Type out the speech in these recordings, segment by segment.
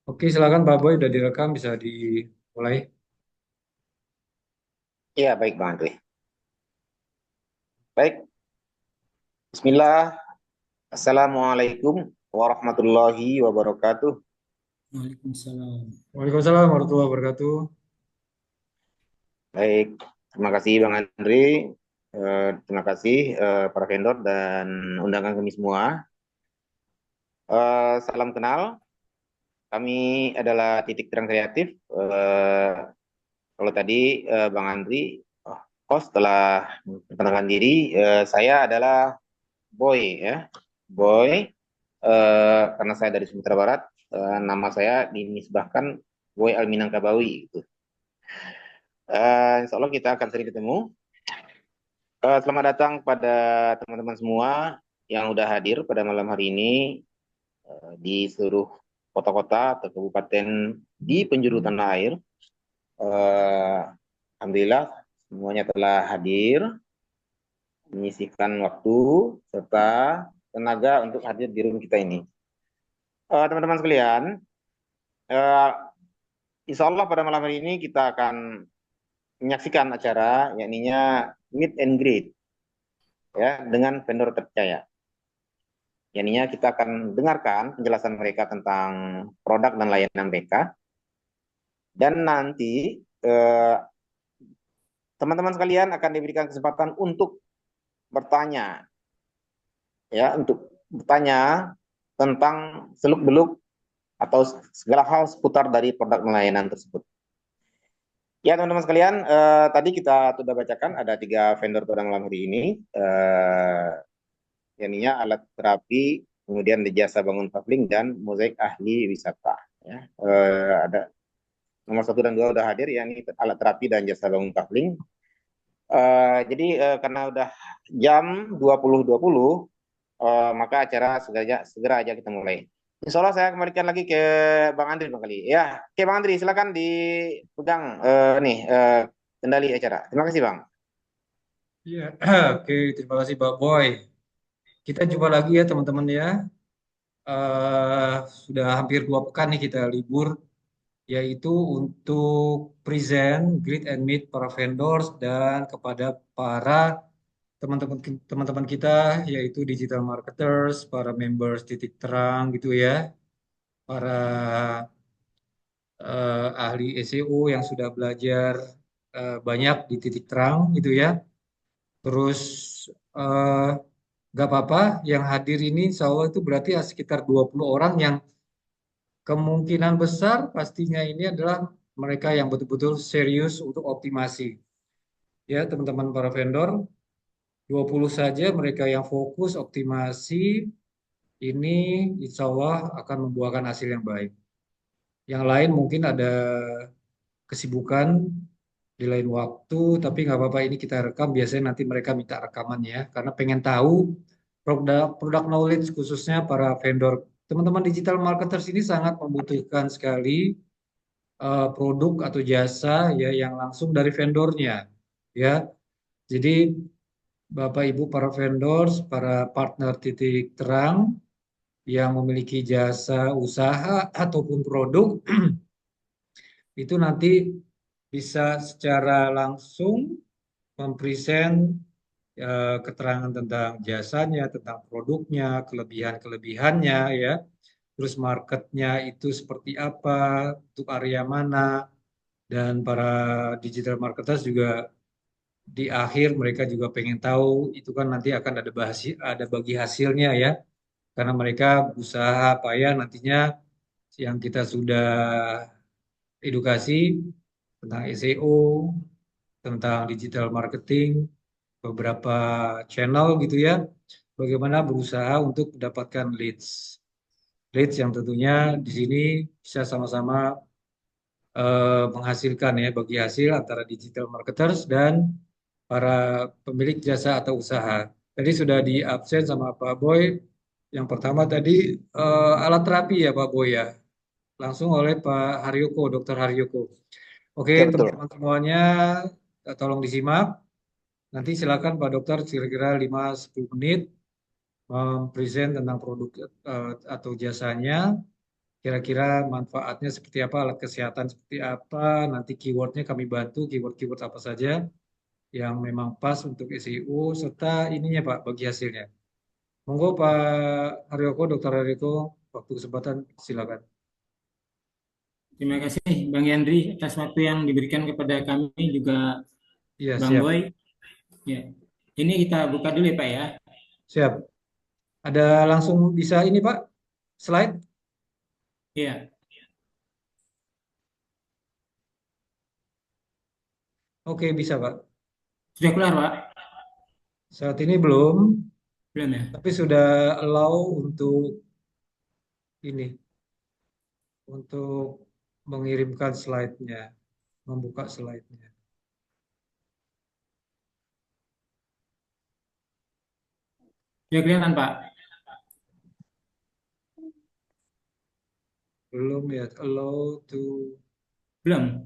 Oke, silakan Pak Boy, udah direkam, bisa dimulai. Iya, baik Bang Andri. Baik, Bismillah. Assalamualaikum warahmatullahi wabarakatuh. Waalaikumsalam. Waalaikumsalam warahmatullahi wabarakatuh. Baik, terima kasih Bang Andri. Terima kasih para vendor dan undangan kami semua. Salam kenal, kami adalah Titik Terang Kreatif. Kalau tadi Bang Andri, host telah memperkenalkan diri. Saya adalah Boy ya. Boy, karena saya dari Sumatera Barat, nama saya dinisbahkan Boy Alminangkabawi gitu. Insya Allah kita akan sering ketemu. Selamat datang pada teman-teman semua yang udah hadir pada malam hari ini di seluruh kota-kota atau kabupaten di penjuru tanah air. Eh, Alhamdulillah semuanya telah hadir, menyisihkan waktu serta tenaga untuk hadir di room kita ini. Teman-teman sekalian, eh, Insya Allah pada malam hari ini kita akan menyaksikan acara yakninya Meet and Greet ya dengan vendor terpercaya. Yakninya kita akan dengarkan penjelasan mereka tentang produk dan layanan mereka dan nanti teman-teman sekalian akan diberikan kesempatan untuk bertanya ya untuk bertanya tentang seluk-beluk atau segala hal seputar dari produk dan layanan tersebut. Ya teman-teman sekalian, tadi kita sudah bacakan ada 3 vendor pada malam hari ini. Eh, Yakninya alat terapi, kemudian di jasa bangun pavling dan mozaik ahli wisata. Ya. Ada nomor 1 dan 2 udah hadir, yakni alat terapi dan jasa bangun pavling. Jadi karena udah jam 20.20, maka acara segera aja kita mulai. Insya Allah saya kembalikan lagi ke Bang Andri Bang kali. Ya, oke Bang Andri, silakan dipegang kendali acara. Terima kasih Bang. Iya, oke, terima kasih Pak Boy. Kita jumpa lagi ya teman-teman ya. Sudah hampir 2 pekan nih kita libur, yaitu untuk present, greet and meet para vendors dan kepada para teman-teman teman-teman kita, yaitu digital marketers, para members titik terang gitu ya, para ahli SEO yang sudah belajar banyak di titik terang gitu ya. Terus eh, nggak apa-apa, yang hadir ini insya Allah itu berarti sekitar 20 orang yang kemungkinan besar pastinya ini adalah mereka yang betul-betul serius untuk optimasi. Ya teman-teman para vendor, 20 saja mereka yang fokus optimasi ini insya Allah akan membuahkan hasil yang baik. Yang lain mungkin ada kesibukan di lain waktu, tapi nggak apa-apa ini kita rekam. Biasanya nanti mereka minta rekaman ya, karena pengen tahu produk knowledge khususnya para vendor. Teman-teman digital marketers ini sangat membutuhkan sekali produk atau jasa ya yang langsung dari vendornya ya. Jadi Bapak Ibu para vendors, para partner titik terang yang memiliki jasa usaha ataupun produk itu nanti bisa secara langsung mempresent keterangan tentang jasanya, tentang produknya, kelebihan-kelebihannya ya. Terus marketnya itu seperti apa, untuk area mana, dan para digital marketers juga di akhir mereka juga pengen tahu itu kan nanti akan ada bagi hasilnya ya, karena mereka berusaha payah nantinya yang kita sudah edukasi tentang SEO, tentang digital marketing, beberapa channel gitu ya, bagaimana berusaha untuk mendapatkan leads. Leads yang tentunya di sini bisa sama-sama menghasilkan ya bagi hasil antara digital marketers dan para pemilik jasa atau usaha. Tadi sudah di absen sama Pak Boy. Yang pertama tadi alat terapi ya Pak Boy ya. Langsung oleh Pak Haryoko, Dokter Haryoko. Oke, Ya betul. teman-teman semuanya, tolong disimak. Nanti silakan Pak Dokter kira-kira 5-10 menit mempresent tentang produk atau jasanya. kira-kira manfaatnya seperti apa, alat kesehatan seperti apa, nanti keywordnya kami bantu, keyword-keyword apa saja yang memang pas untuk SEO, serta ininya Pak, bagi hasilnya. Monggo Pak Haryoko, Dokter Haryoko, waktu kesempatan silakan. Terima kasih Bang Yandri atas waktu yang diberikan kepada kami juga Iya, Bang siap. Boy. Ya. Ini kita buka dulu ya Pak ya. Siap. Ada langsung bisa ini Pak, slide? Iya, Oke, bisa Pak. sudah keluar Pak? Saat ini belum, Belum ya? tapi sudah allow untuk ini, untuk mengirimkan slide-nya, membuka slide-nya. Sudah kelihatan Pak? Belum ya, allow to. Belum.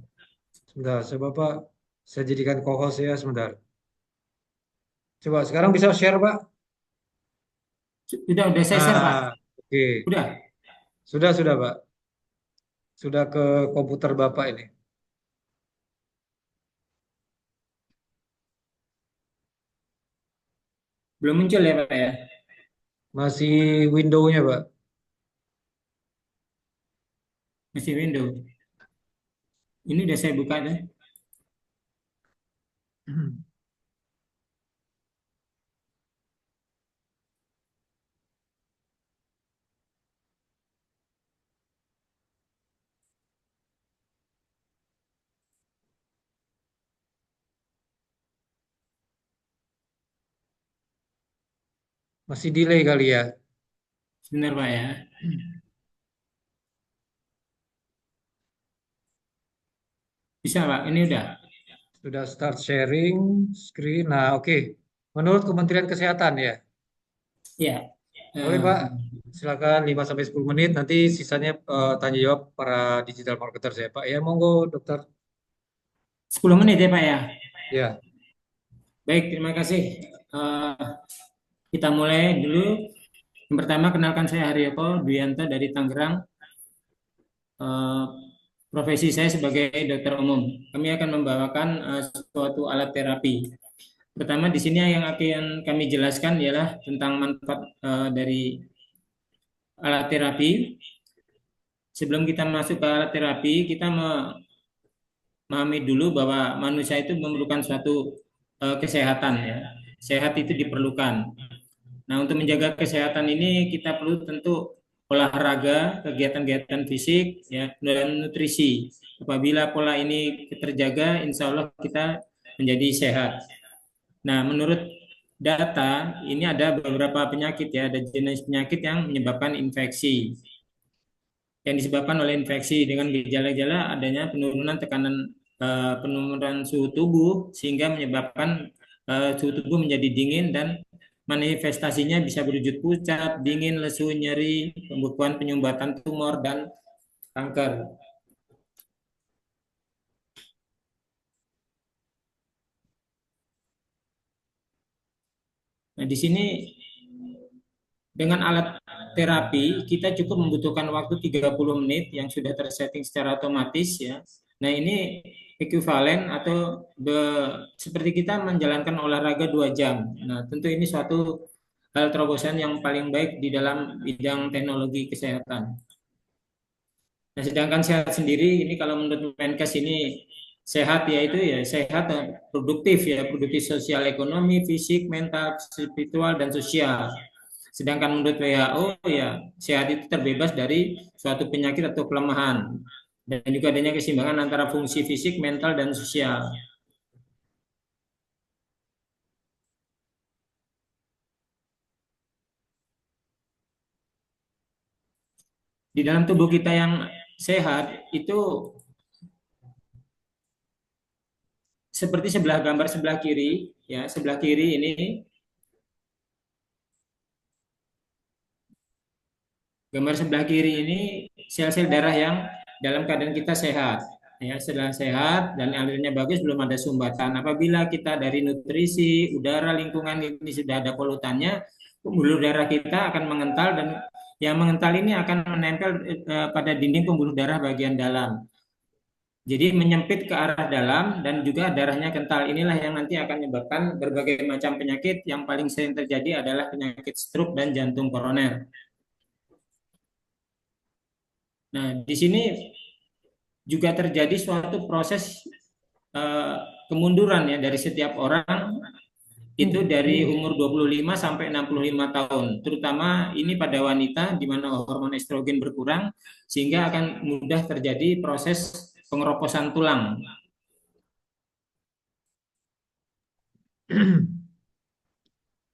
Sebentar, saya Bapak, saya jadikan co-host ya sebentar. Coba sekarang bisa share Pak? Sudah saya share Pak. Nah, oke. Udah. Sudah Pak. Sudah ke komputer Bapak ini. Belum muncul ya Pak ya? Masih window-nya Pak. Masih window. Ini udah saya buka deh. Masih delay kali ya. Sebentar Pak ya. Bisa Pak, ini udah. Sudah start sharing screen. Nah, oke. Menurut Kementerian Kesehatan ya. Ya. Boleh Pak, silakan 5 sampai 10 menit. Nanti sisanya tanya jawab para digital marketer saya Pak. Ya, monggo dokter. 10 menit ya Pak ya. Ya, Baik, terima kasih. Eh, kita mulai dulu. Yang pertama kenalkan saya Haryoko Dwianto dari Tangerang. Eh, profesi saya sebagai dokter umum. Kami akan membawakan suatu alat terapi. Pertama di sini yang akan kami jelaskan ialah tentang manfaat dari alat terapi. Sebelum kita masuk ke alat terapi, kita memahami dulu bahwa manusia itu memerlukan suatu kesehatan ya. Sehat itu diperlukan. Nah, untuk menjaga kesehatan ini kita perlu tentu olahraga, kegiatan-kegiatan fisik, ya, dan nutrisi. Apabila pola ini terjaga, insya Allah kita menjadi sehat. Nah, menurut data, ini ada beberapa penyakit ya, ada jenis penyakit yang menyebabkan infeksi. Yang disebabkan oleh infeksi dengan gejala-gejala adanya penurunan suhu tubuh sehingga menyebabkan suhu tubuh menjadi dingin dan manifestasinya bisa berwujud pucat, dingin, lesu, nyeri, pembekuan, penyumbatan tumor dan kanker. Nah, di sini dengan alat terapi kita cukup membutuhkan waktu 30 menit yang sudah tersetting secara otomatis ya. Nah, ini ekuivalen atau seperti kita menjalankan olahraga 2 jam. Nah, tentu ini suatu hal terobosan yang paling baik di dalam bidang teknologi kesehatan. Nah, sedangkan sehat sendiri ini kalau menurut Menkes ini sehat yaitu ya sehat produktif ya, produktif sosial ekonomi, fisik, mental, spiritual dan sosial. Sedangkan menurut WHO ya sehat itu terbebas dari suatu penyakit atau kelemahan dan juga adanya keseimbangan antara fungsi fisik, mental dan sosial. Di dalam tubuh kita yang sehat itu seperti gambar sebelah kiri ya, sebelah kiri ini gambar sebelah kiri ini sel-sel darah yang dalam keadaan kita sehat ya, setelah sehat dan alirnya bagus, belum ada sumbatan. Apabila kita dari nutrisi udara lingkungan ini sudah ada polutannya, pembuluh darah kita akan mengental dan Yang mengental ini akan menempel pada dinding pembuluh darah bagian dalam. Jadi menyempit ke arah dalam dan juga darahnya kental. Inilah yang nanti akan menyebabkan berbagai macam penyakit. Yang paling sering terjadi adalah penyakit stroke dan jantung koroner. Nah, di sini juga terjadi suatu proses eh, kemunduran ya dari setiap orang itu dari umur 25 sampai 65 tahun. Terutama ini pada wanita di mana hormon estrogen berkurang sehingga akan mudah terjadi proses pengeroposan tulang.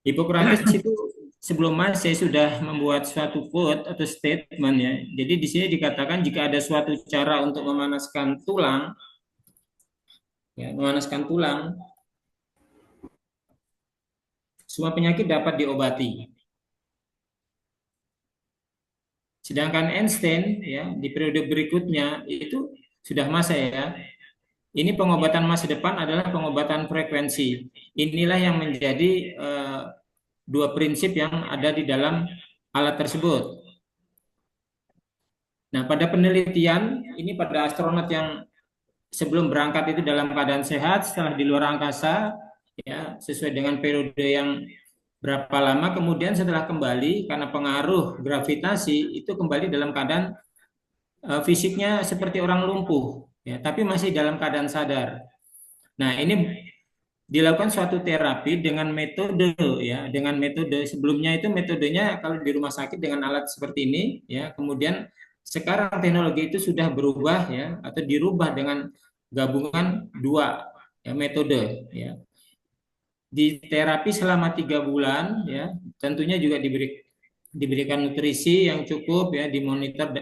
Hippocrates itu sebelum Mas saya sudah membuat suatu quote atau statement ya. Jadi di sini dikatakan jika ada suatu cara untuk memanaskan tulang, ya, memanaskan tulang, semua penyakit dapat diobati. Sedangkan Einstein ya di periode berikutnya itu sudah masa ya. Ini pengobatan masa depan adalah pengobatan frekuensi. Inilah yang menjadi dua prinsip yang ada di dalam alat tersebut. Nah, pada penelitian ini pada astronot yang sebelum berangkat itu dalam keadaan sehat, setelah di luar angkasa ya sesuai dengan periode yang berapa lama, kemudian setelah kembali karena pengaruh gravitasi itu kembali dalam keadaan fisiknya seperti orang lumpuh ya, tapi masih dalam keadaan sadar. Nah, ini dilakukan suatu terapi dengan metode ya, dengan metode sebelumnya itu metodenya kalau di rumah sakit dengan alat seperti ini ya, kemudian sekarang teknologi itu sudah berubah ya atau dirubah dengan gabungan dua ya, metode ya. Di terapi selama 3 bulan ya, tentunya juga diberikan nutrisi yang cukup ya, dimonitor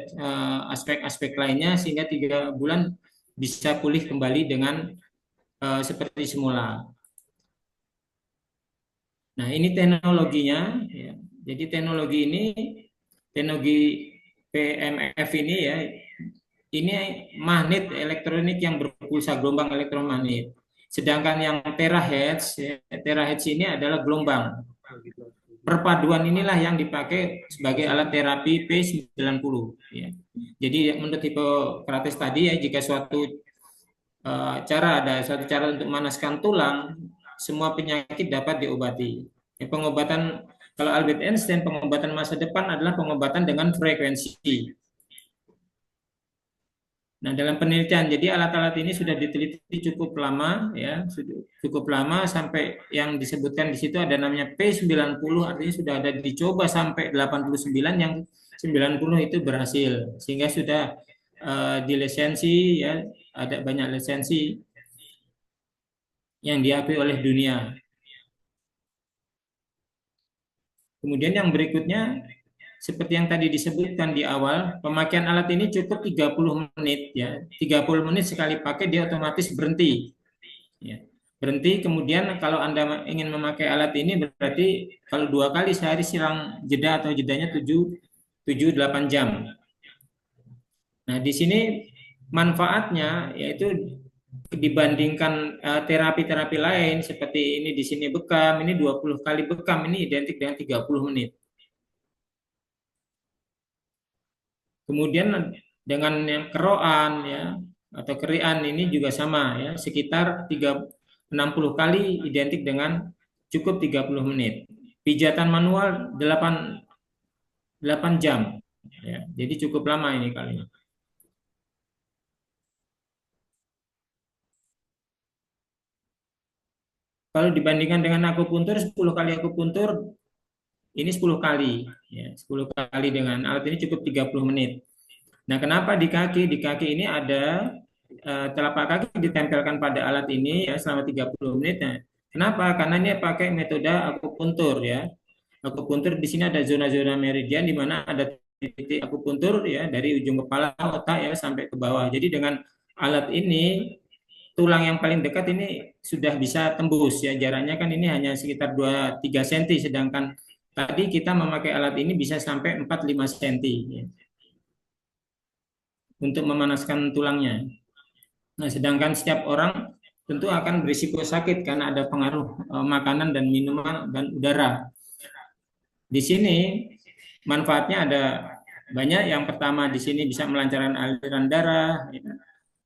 aspek-aspek lainnya sehingga 3 bulan bisa pulih kembali dengan seperti semula. Nah, ini teknologinya ya. Jadi teknologi PMF ini ya, ini magnet elektronik yang berpulsa gelombang elektromagnet. Sedangkan yang terahertz, ya, terahertz ini adalah gelombang. Perpaduan inilah yang dipakai sebagai alat terapi P90. Ya. Jadi menurut Hippocrates tadi ya, jika ada suatu cara untuk memanaskan tulang, semua penyakit dapat diobati. Ya, pengobatan kalau Albert Einstein pengobatan masa depan adalah pengobatan dengan frekuensi. Nah, dalam penelitian, jadi alat-alat ini sudah diteliti cukup lama, ya, cukup lama sampai yang disebutkan di situ ada namanya P90, artinya sudah ada dicoba sampai 89, yang 90 itu berhasil, sehingga sudah dilisensi, ya, ada banyak lisensi yang diakui oleh dunia. Kemudian yang berikutnya, seperti yang tadi disebutkan di awal, pemakaian alat ini cukup 30 menit ya. 30 menit sekali pakai dia otomatis berhenti. Ya. Berhenti, kemudian kalau Anda ingin memakai alat ini berarti kalau 2 kali sehari silang jeda atau jedanya 7-8 jam. Nah, di sini manfaatnya yaitu dibandingkan terapi-terapi lain seperti ini di sini bekam, ini 20 kali bekam, ini identik dengan 30 menit. Kemudian dengan yang keroan ya atau kerian ini juga sama ya, sekitar 60 kali identik dengan cukup 30 menit. Pijatan manual 8 jam ya. Jadi cukup lama ini kalinya. Kalau dibandingkan dengan akupuntur 10 kali akupuntur ini 10 kali ya, 10 kali dengan alat ini cukup 30 menit. Nah, kenapa di kaki? Di kaki ini ada telapak kaki ditempelkan pada alat ini ya selama 30 menit. Nah, kenapa? Karena ini pakai metode akupuntur ya. Akupuntur di sini ada zona-zona meridian di mana ada titik akupuntur ya dari ujung kepala otak ya sampai ke bawah. Jadi dengan alat ini tulang yang paling dekat ini sudah bisa tembus ya. Jaraknya kan ini hanya sekitar 2-3 cm sedangkan tadi kita memakai alat ini bisa sampai 4-5 cm ya, untuk memanaskan tulangnya. Nah, sedangkan setiap orang tentu akan berisiko sakit karena ada pengaruh makanan dan minuman dan udara. Di sini manfaatnya ada banyak. Yang pertama di sini bisa melancarkan aliran darah,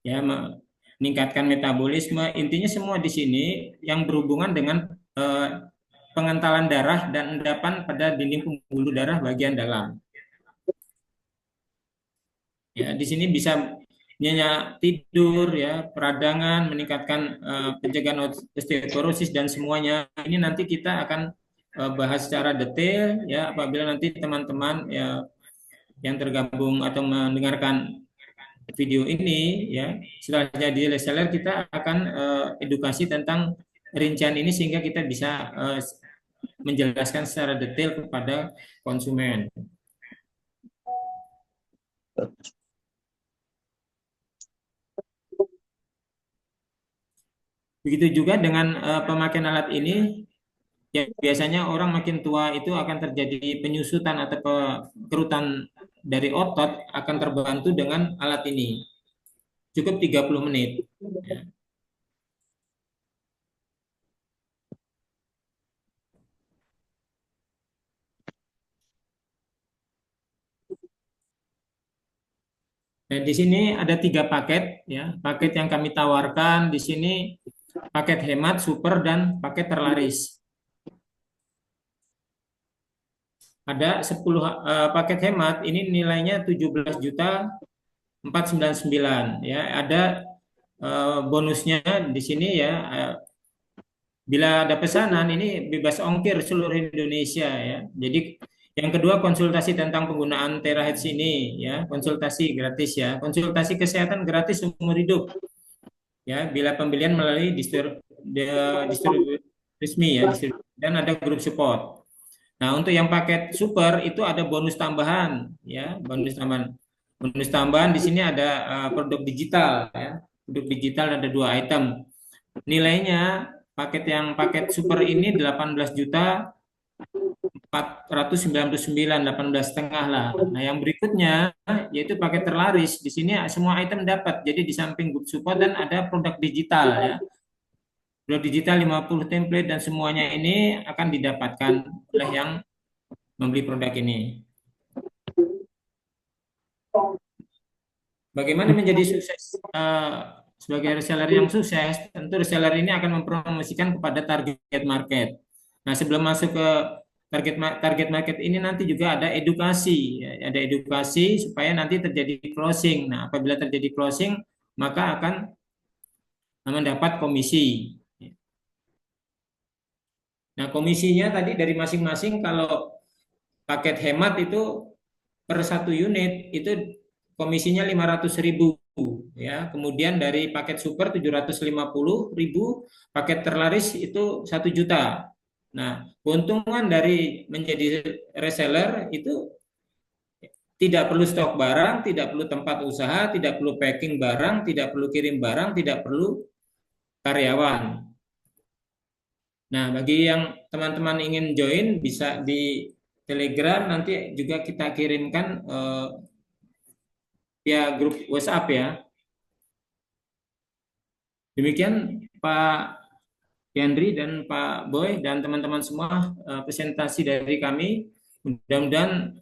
ya, meningkatkan metabolisme. Intinya semua di sini yang berhubungan dengan eh, pengentalan darah dan endapan pada dinding pembuluh darah bagian dalam. Ya, di sini bisa nyenyak tidur, ya, peradangan, meningkatkan pencegahan osteoporosis dan semuanya. Ini nanti kita akan bahas secara detail, ya, apabila nanti teman-teman, ya, yang tergabung atau mendengarkan video ini, ya, setelah jadi reseller kita akan edukasi tentang rincian ini sehingga kita bisa menjelaskan secara detail kepada konsumen. Begitu juga dengan pemakaian alat ini, ya, biasanya orang makin tua itu akan terjadi penyusutan atau kerutan dari otot akan terbantu dengan alat ini. Cukup 30 menit. Ya. Dan di sini ada 3 paket, ya. Paket yang kami tawarkan di sini paket hemat, super, dan paket terlaris. Ada 10 paket hemat, ini nilainya 17.499, ya. Ada bonusnya di sini, ya. Bila ada pesanan ini bebas ongkir seluruh Indonesia, ya. Jadi yang kedua konsultasi tentang penggunaan terahertz ini, ya, konsultasi gratis, ya. Konsultasi kesehatan gratis seumur hidup, ya, bila pembelian melalui distributor resmi, ya, dan ada grup support. Nah, untuk yang paket super itu ada bonus tambahan, ya, bonus tambahan. Bonus tambahan di sini ada produk digital, ya. Produk digital ada 2 item. Nilainya paket super ini 18.499, 18,5 lah. Nah, yang berikutnya yaitu paket terlaris. Di sini semua item dapat. Jadi di samping good support dan ada produk digital, ya. Produk digital 50 template dan semuanya ini akan didapatkan oleh yang membeli produk ini. Bagaimana menjadi sukses sebagai reseller yang sukses? Tentu reseller ini akan mempromosikan kepada target market. Nah, sebelum masuk ke target market ini nanti juga ada edukasi, ya, ada edukasi supaya nanti terjadi closing. Nah, apabila terjadi closing, maka akan mendapat komisi. Nah, komisinya tadi dari masing-masing, kalau paket hemat itu per 1 unit itu komisinya 500.000, ya. Kemudian dari paket super 750.000, paket terlaris itu 1 juta. Nah, keuntungan dari menjadi reseller itu tidak perlu stok barang, tidak perlu tempat usaha, tidak perlu packing barang, tidak perlu kirim barang, tidak perlu karyawan. Nah, bagi yang teman-teman ingin join bisa di Telegram, nanti juga kita kirimkan via grup WhatsApp, ya. Demikian Pak Yandri dan Pak Boy dan teman-teman semua, presentasi dari kami. Mudah-mudahan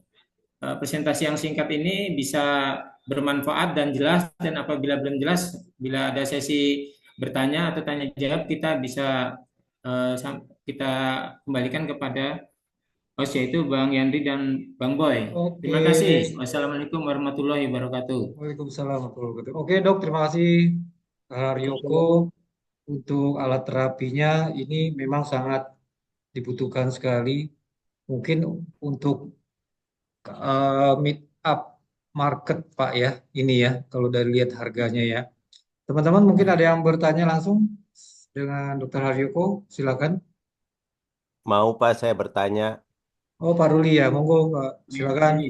presentasi yang singkat ini bisa bermanfaat dan jelas, dan apabila belum jelas, bila ada sesi bertanya atau tanya jawab, kita bisa kita kembalikan kepada host, yaitu Bang Yandri dan Bang Boy. Oke, Terima kasih. Wassalamualaikum warahmatullahi wabarakatuh. Waalaikumsalam warahmatullahi wabarakatuh. Oke dok, terima kasih Ryoko untuk alat terapinya. Ini memang sangat dibutuhkan sekali. Mungkin untuk meet up market Pak ya, ini ya, kalau dari lihat harganya ya. Teman-teman mungkin ada yang bertanya langsung dengan Dr. Haryoko, silakan. Mau Pak saya bertanya? Oh Pak Ruli ya, monggo Pak, silakan.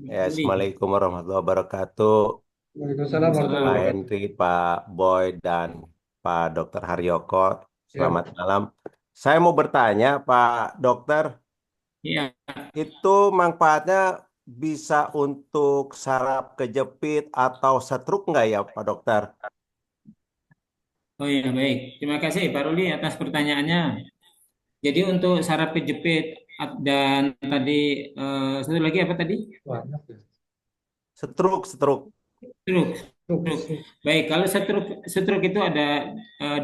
Ya, Assalamualaikum warahmatullahi wabarakatuh. Waalaikumsalam warahmatullahi Pak wabarakatuh. Henry, Pak Boy, dan Pak Dr. Haryoko. Selamat Ya. malam. Saya mau bertanya, Pak Dokter, Iya. itu manfaatnya bisa untuk saraf kejepit atau stroke nggak ya, Pak Dokter? Oh iya, baik. Terima kasih Pak Ruli atas pertanyaannya. Jadi untuk saraf kejepit dan tadi satu lagi apa tadi? Banyak ya. Stroke, stroke. Stroke. Stroke, Stroke. stroke. Baik, kalau stroke itu ada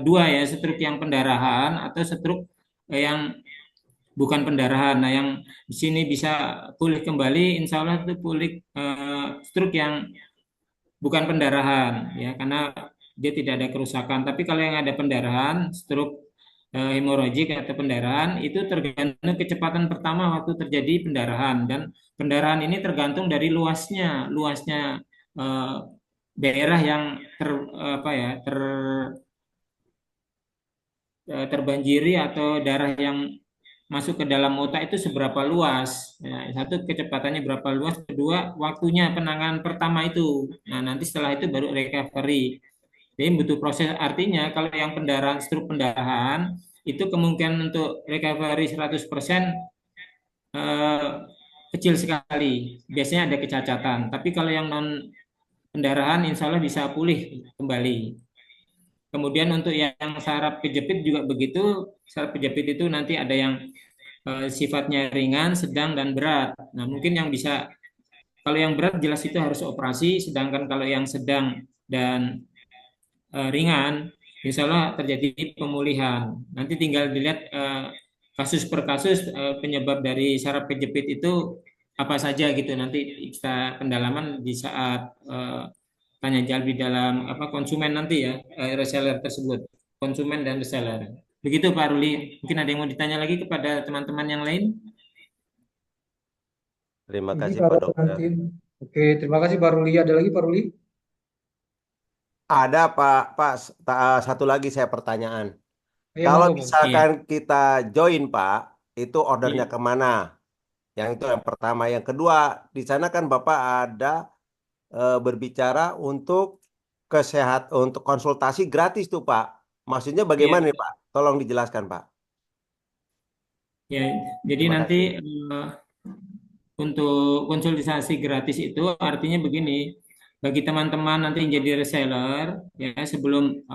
dua ya, stroke yang pendarahan atau stroke yang bukan pendarahan. Nah, yang di sini bisa pulih kembali, insya Allah itu pulih stroke yang bukan pendarahan ya, karena dia tidak ada kerusakan. Tapi kalau yang ada pendarahan, stroke hemoragik atau pendarahan itu tergantung kecepatan pertama waktu terjadi pendarahan, dan pendarahan ini tergantung dari luasnya eh, daerah yang apa ya terbanjiri atau darah yang masuk ke dalam otak itu seberapa luas. Ya, satu kecepatannya berapa luas, kedua waktunya penanganan pertama itu. Nah, nanti setelah itu baru recovery. Jadi butuh proses, artinya kalau yang pendarahan, stroke pendarahan itu kemungkinan untuk recovery 100% eh, kecil sekali. Biasanya ada kecacatan. Tapi kalau yang non pendarahan insya Allah bisa pulih kembali. Kemudian untuk yang saraf kejepit juga begitu. Saraf kejepit itu nanti ada yang sifatnya ringan, sedang, dan berat. Nah, mungkin yang bisa, kalau yang berat jelas itu harus operasi, sedangkan kalau yang sedang dan ringan, insya Allah terjadi pemulihan. Nanti tinggal dilihat kasus per kasus penyebab dari saraf kejepit itu apa saja gitu. Nanti kita pendalaman di saat tanya jawab di dalam apa konsumen nanti ya, reseller tersebut, konsumen dan reseller. Begitu Pak Ruli. Mungkin ada yang mau ditanya lagi kepada teman-teman yang lain? Terima Ini kasih Pak kalau Dokter. nanti, oke, terima kasih Pak Ruli. Ada lagi Pak Ruli? Ada Pak, Pak, satu lagi saya pertanyaan. Iya, Kalau monggo, monggo. Iya. misalkan kita join Pak, itu ordernya Iya. kemana? Yang itu yang pertama. Yang kedua, di sana kan Bapak ada berbicara untuk untuk konsultasi gratis tuh Pak. Maksudnya Iya. bagaimana nih Pak? Tolong dijelaskan Pak. Ya, jadi Terima nanti kasih. untuk konsultasi gratis itu artinya begini, bagi teman-teman nanti yang jadi reseller, ya sebelum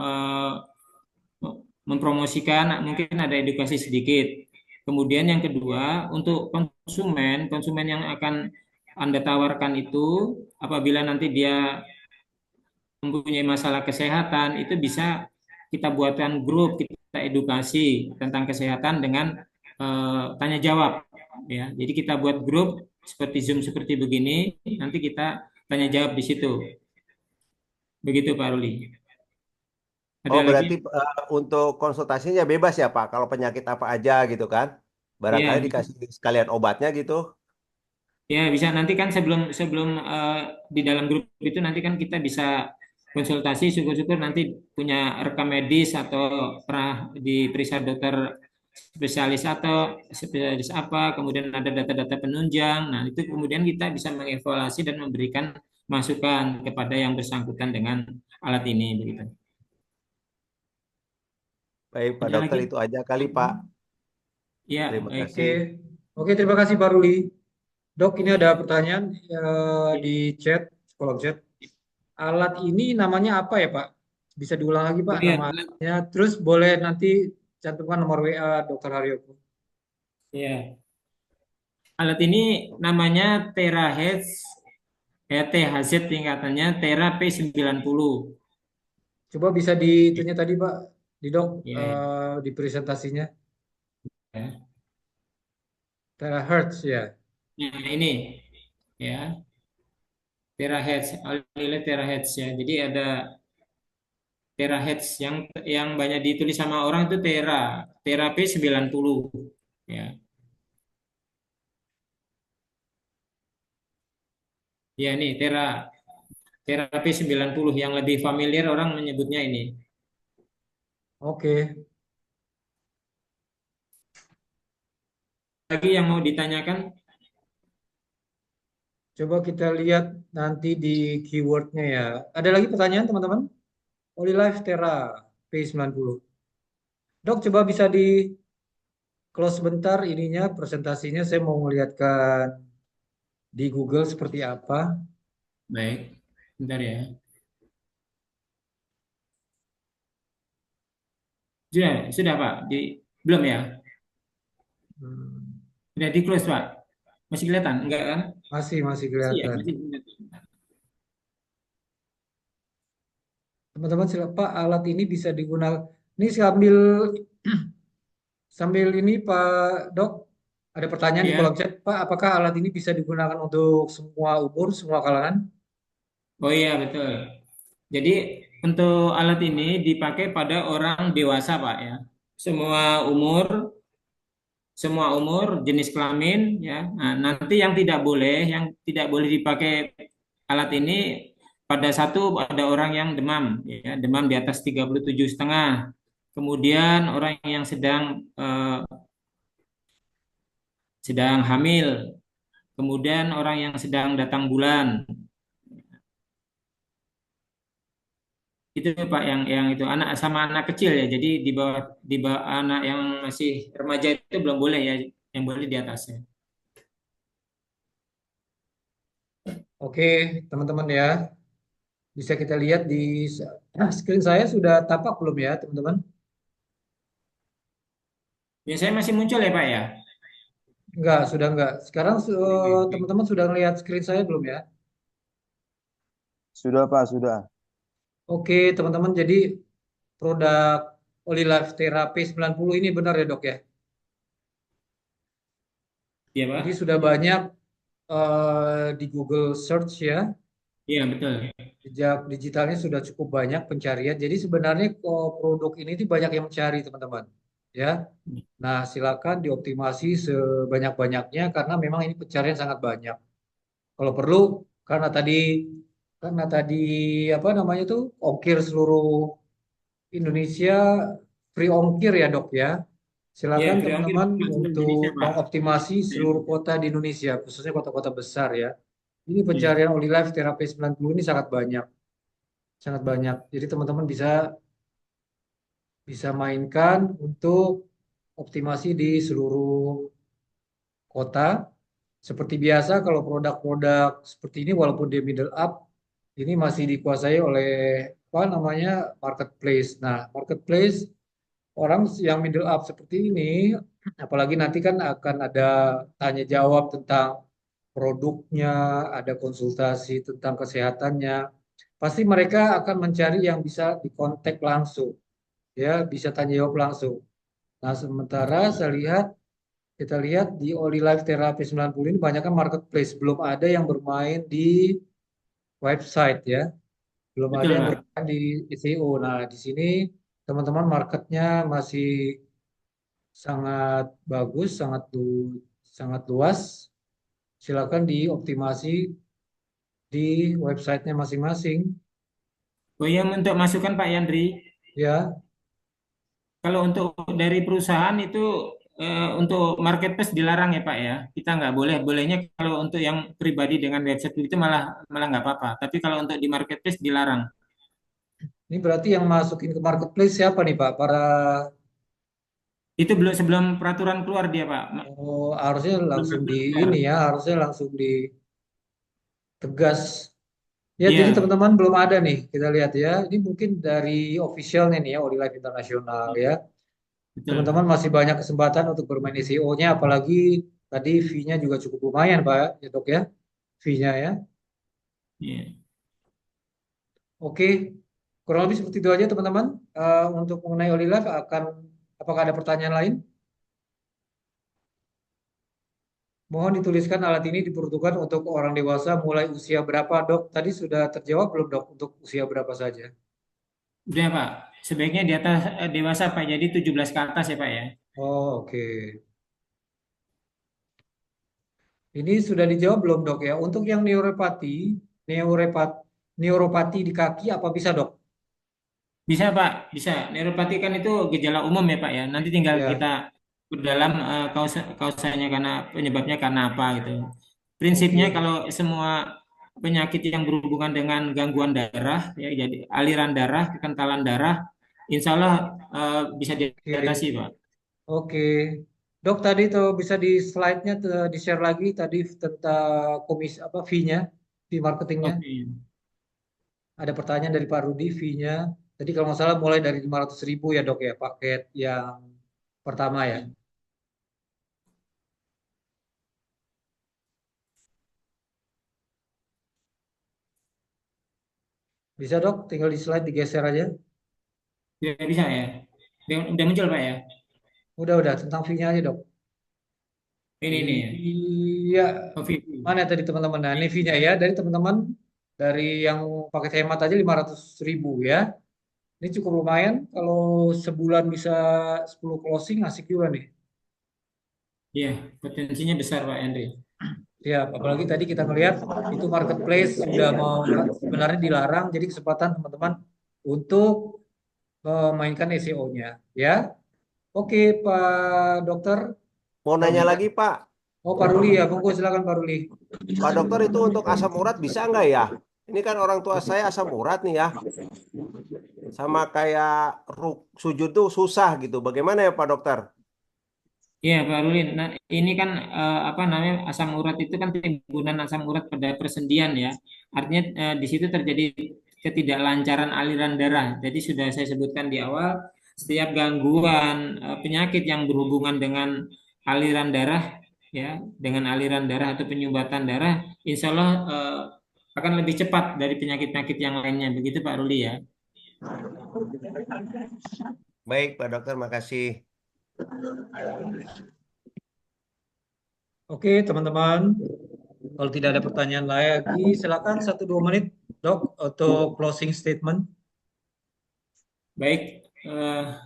mempromosikan mungkin ada edukasi sedikit. Kemudian yang kedua, untuk konsumen yang akan Anda tawarkan itu, apabila nanti dia mempunyai masalah kesehatan, itu bisa kita buatkan grup, kita edukasi tentang kesehatan dengan tanya jawab ya. Jadi kita buat grup seperti Zoom seperti begini, nanti kita tanya jawab di situ. Begitu Pak Ruli. Ada Oh lagi? berarti untuk konsultasinya bebas ya Pak? Kalau penyakit apa aja gitu kan? Barangkali Ya, dikasih sekalian obatnya gitu. ya bisa nanti kan sebelum sebelum di dalam grup itu nanti kan kita bisa konsultasi, syukur-syukur nanti punya rekam medis atau pernah diperiksa dokter spesialis atau spesialis apa, kemudian ada data-data penunjang. Nah, itu kemudian kita bisa mengevaluasi dan memberikan masukan kepada yang bersangkutan dengan alat ini begitu. Baik Pak Ada Dokter lagi? itu aja kali Pak. Ya, Terima baik. Oke, kasih. oke, terima kasih Pak Ruli. Dok, ini ada pertanyaan di chat, kolom chat. Alat ini namanya apa ya Pak? Bisa diulang lagi Pak Oh iya, namanya. Terus boleh nanti cantumkan nomor WA Dokter Haryoko. ya. Alat ini namanya terahertz, ya THZ tingkatannya Tera P90. Coba bisa di itunya tadi Pak, di dok Ya, di presentasinya. ya. Terahertz ya. Nah, ini ya, terahertz, alilai terahertz ya. Jadi ada terahertz yang banyak ditulis sama orang itu Tera P90 ya. Ya ini Tera P90 yang lebih familiar orang menyebutnya ini. Oke, Lagi yang mau ditanyakan? coba kita lihat nanti di keywordnya ya. Ada lagi pertanyaan teman-teman? Olilife Tera P90. Dok, coba bisa di close sebentar ininya presentasinya. Saya mau melihatkan di Google seperti apa. Baik, bentar ya. Sudah Pak? Belum ya? Hmm. Udah di close Pak. Masih kelihatan? Enggak kan? Masih Masih ya, kelihatan. masih kelihatan. Teman-teman, Pak, alat ini bisa digunakan. Ini sambil sambil ini Pak Dok, ada pertanyaan di kolom Ya. chat, Pak, apakah alat ini bisa digunakan untuk semua umur, semua kalangan? Oh iya betul. Jadi untuk alat ini dipakai pada orang dewasa Pak ya. Semua umur, semua umur, jenis kelamin ya. Nah, nanti yang tidak boleh dipakai alat ini pada satu ada orang yang demam ya, demam di atas 37,5. Kemudian orang yang sedang hamil, kemudian orang yang sedang datang bulan. Itu Pak yang itu anak sama anak kecil ya. Jadi di bawah anak yang masih remaja itu belum boleh ya, yang boleh di atasnya. Oke, teman-teman ya, bisa kita lihat di screen saya sudah tampak belum ya, teman-teman? Ya saya masih muncul ya Pak ya. Sudah enggak. Sekarang Baik. teman-teman sudah melihat screen saya belum ya? Sudah Pak, sudah. Oke, teman-teman, jadi produk Olilife Therapy 90 ini benar ya, Dok ya? Iya Jadi Pak. sudah banyak di Google Search ya, Iya betul. jejak digitalnya sudah cukup banyak pencarian. Jadi sebenarnya produk ini tuh banyak yang mencari, teman-teman. Ya. Nah, silakan dioptimasi sebanyak-banyaknya karena memang ini pencarian sangat banyak. Kalau perlu, karena tadi karena tadi apa namanya tuh ongkir seluruh Indonesia free ongkir ya, Dok ya. Iya Silakan free ongkir teman-teman seluruh Indonesia untuk Pak. mengoptimasi Ya. seluruh kota di Indonesia, khususnya kota-kota besar ya. Ini Iya. pencarian Olilife Terapi 90 ini sangat banyak, sangat banyak. Jadi teman-teman bisa bisa mainkan untuk optimasi di seluruh kota. Seperti biasa kalau produk-produk seperti ini walaupun dia middle up, ini masih dikuasai oleh apa namanya marketplace. Nah, marketplace orang yang middle up seperti ini, apalagi nanti kan akan ada tanya jawab tentang produknya, ada konsultasi tentang kesehatannya. Pasti mereka akan mencari yang bisa dikontak langsung, ya, bisa tanya jawab langsung. Nah, sementara kita lihat di Oli Life Therapy 90 ini banyak kan marketplace, belum ada yang bermain di website ya, belum ada Betul yang Pak. bermain di SEO. Nah, di sini teman-teman marketnya masih sangat bagus, sangat luas. Silakan dioptimasi di websitenya masing-masing. Oh iya untuk masukan Pak Yandri. Ya, Kalau untuk dari perusahaan itu untuk marketplace dilarang ya Pak ya. Kita nggak boleh. Bolehnya kalau untuk yang pribadi dengan website itu malah malah nggak apa-apa. Tapi kalau untuk di marketplace dilarang. ini berarti yang masukin ke marketplace siapa nih Pak? Para Itu belum sebelum peraturan keluar dia Pak. oh, harusnya Belum langsung di peraturan ini keluar. ya, harusnya langsung ditegas. Ya, jadi Iya, teman-teman belum ada nih. Kita lihat ya. Ini mungkin dari officialnya nih ya, Life Internasional ya. Teman-teman betul. masih banyak kesempatan untuk bermain SEO-nya, apalagi tadi fee-nya juga cukup lumayan Pak, ya Dok ya, fee-nya ya. Iya. Oke, kurang lebih seperti itu aja teman-teman. Untuk mengenai Life apakah ada pertanyaan lain? Mohon dituliskan alat ini diperuntukkan untuk orang dewasa mulai usia berapa, Dok? Tadi sudah terjawab belum, Dok? Untuk usia berapa saja? Udah Pak. Sebaiknya di atas dewasa Pak. Jadi 17 ke atas ya Pak ya. Oh, oke. Ini sudah dijawab belum, Dok ya? Untuk yang neuropat, neuropati di kaki apa bisa, Dok? Bisa Pak, bisa. Neuropati kan itu gejala umum ya Pak ya. Nanti tinggal kita Ya, berdalam kausanya karena penyebabnya karena apa gitu. Prinsipnya oke. kalau semua penyakit yang berhubungan dengan gangguan darah ya jadi aliran darah, kekentalan darah, insya Allah bisa diatasi Oke. Pak. Oke. Dok, tadi tuh bisa di slide-nya di-share lagi tadi tentang apa fee-nya, fee marketingnya. Oke. Ada pertanyaan dari Pak Rudi, fee-nya. Tadi kalau nggak salah mulai dari 500.000 ya dok ya, paket yang pertama ya. Bisa dok, tinggal di slide digeser aja. Sudah bisa ya? Udah muncul Pak ya? Udah, tentang fee-nya aja dok. Ini nih ya. Iya, Oh, VP. mana tadi teman-teman? Nah, ini fee-nya ya, dari teman-teman, dari yang paket hemat aja 500.000 ya. Ini cukup lumayan, kalau sebulan bisa 10 closing, asik juga nih. Iya, potensinya besar Pak Henry. Ya, apalagi tadi kita ngelihat itu marketplace sudah mau sebenarnya dilarang, jadi kesempatan teman-teman untuk memainkan SEO-nya. Ya, oke Pak Dokter. Mau Oh, nanya lagi, Pak. oh Pak Ruli ya, monggo silakan Pak Ruli. Pak dokter itu untuk asam urat bisa nggak ya? Ini kan orang tua saya asam urat nih ya. Sama kayak sujud tuh susah gitu. Bagaimana ya Pak dokter? Iya Pak Rulin. Nah, ini kan apa namanya asam urat itu kan timbunan asam urat pada persendian ya. Artinya di situ terjadi ketidaklancaran aliran darah. Jadi sudah saya sebutkan di awal, setiap gangguan penyakit yang berhubungan dengan aliran darah ya, dengan aliran darah atau penyumbatan darah, insya Allah akan lebih cepat dari penyakit-penyakit yang lainnya. Begitu Pak Ruli ya. Baik Pak dokter, makasih. Oke teman-teman, kalau tidak ada pertanyaan lagi, silakan 1-2 menit Dok untuk closing statement. Baik,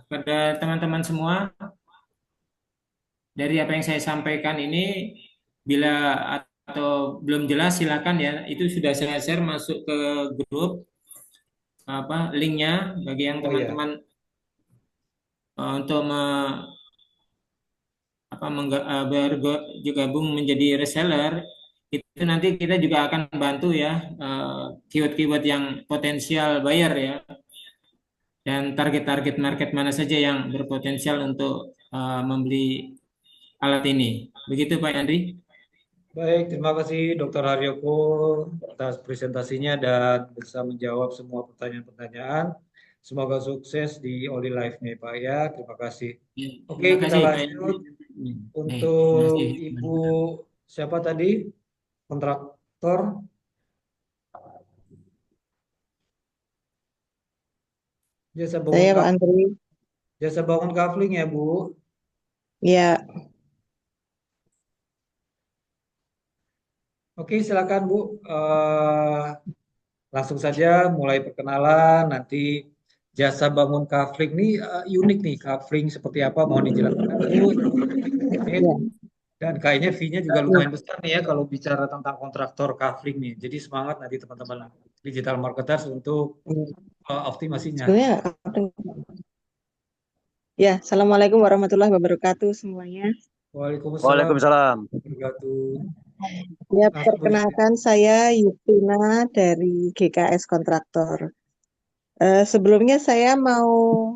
pada teman-teman semua, dari apa yang saya sampaikan ini, bila atau belum jelas silakan ya, itu sudah saya share masuk ke grup apa linknya bagi yang Oh ya, teman-teman untuk bergabung menjadi reseller. Itu nanti kita juga akan bantu ya keyword-keyword yang potensial buyer ya, dan target-target market mana saja yang berpotensial untuk membeli alat ini. Begitu Pak Andri. baik, terima kasih Dokter Haryoko atas presentasinya dan bisa menjawab semua pertanyaan-pertanyaan. Semoga sukses di Oli Live nih Pak ya. Terima kasih. Ya, Oke, terima kita kasih Pak Andri. lanjut Baik, terima untuk kasih. Ibu siapa tadi? Kontraktor jasa bangun Saya Pak kaf- Andri. jasa bangun kafling ya Bu. Ya, Oke, silakan Bu. Langsung saja mulai perkenalan. Nanti jasa bangun kafling ini unik nih. Kafling seperti apa? Mohon dijelaskan dulu. Menit. ya. Dan kayaknya fee-nya juga Nah, lumayan besar nih ya kalau bicara tentang kontraktor kafling nih. Jadi semangat nanti teman-teman digital marketers untuk optimasinya. sebenarnya ya, Assalamualaikum warahmatullahi wabarakatuh semuanya. Waalaikumsalam Waalaikumsalam. warahmatullahi wabarakatuh. Ya, Langsung Bu Yustin. perkenalkan saya Yustina dari GKS Kontraktor. Sebelumnya saya mau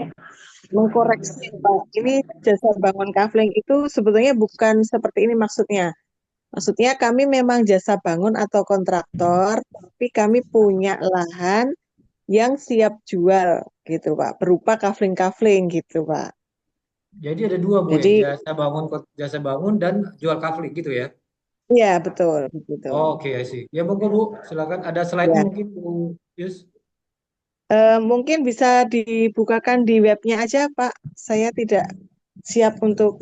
mengkoreksi Pak. Ini jasa bangun kafling itu sebetulnya bukan seperti ini maksudnya. Maksudnya kami memang jasa bangun atau kontraktor, tapi kami punya lahan yang siap jual gitu Pak, berupa kafling-kafling gitu Pak. Jadi ada dua Bu ya, Jadi jasa bangun dan jual kafling gitu ya. ya betul begitu. Oke, I see. Ya monggo Bu, silakan ada slide-nya Ya, mungkin Bu Yus. mungkin bisa dibukakan di webnya aja Pak. Saya tidak siap untuk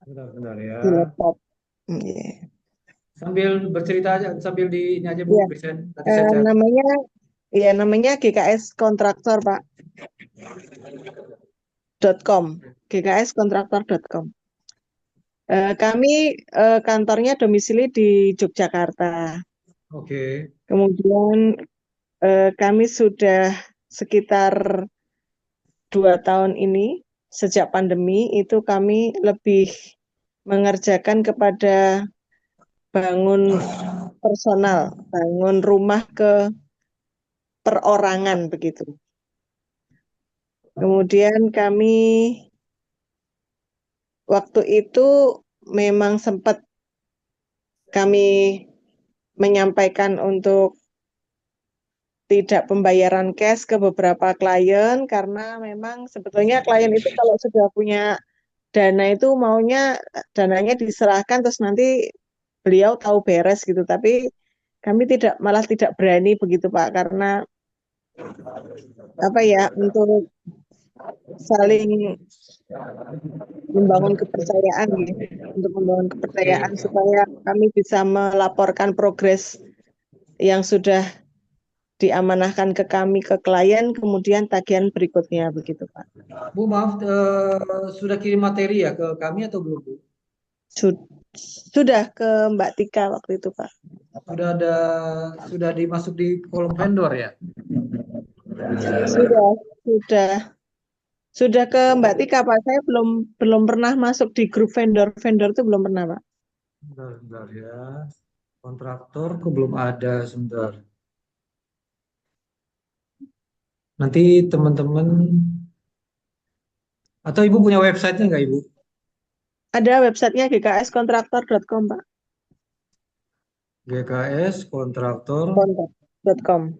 Bentar ya. di laptop. Iya. Sambil bercerita aja, sambil di ini aja Bu, Ya, nanti saya cari. namanya GKS Kontraktor Pak. .com, gkskontraktor.com. Kami kantornya domisili di Yogyakarta. Oke. Kemudian kami sudah sekitar 2 tahun ini sejak pandemi itu kami lebih mengerjakan kepada bangun personal, bangun rumah ke perorangan begitu. Kemudian kami waktu itu memang sempat kami menyampaikan untuk tidak pembayaran cash ke beberapa klien karena memang sebetulnya klien itu kalau sudah punya dana itu maunya dananya diserahkan terus nanti beliau tahu beres gitu. Tapi Kami malah tidak berani begitu Pak, karena apa ya, untuk saling membangun kepercayaan ya, untuk membangun kepercayaan Oke. supaya kami bisa melaporkan progres yang sudah diamanahkan ke kami ke klien, kemudian tagihan berikutnya begitu Pak. Bu, maaf, sudah kirim materi ya ke kami atau belum, Bu? Sudah ke Mbak Tika waktu itu Pak. Sudah dimasuk di kolom vendor ya? Sudah, sudah. Sudah ke Mbak Tika Pak. Saya belum pernah masuk di grup vendor-vendor itu belum pernah Pak. Sebentar ya. Kontraktor kok belum ada, sebentar. Nanti teman-teman, atau Ibu punya websitenya nggak, Ibu? Ada websitenya gkskontraktor.com Pak. GKS Kontraktor. Kontrak.com.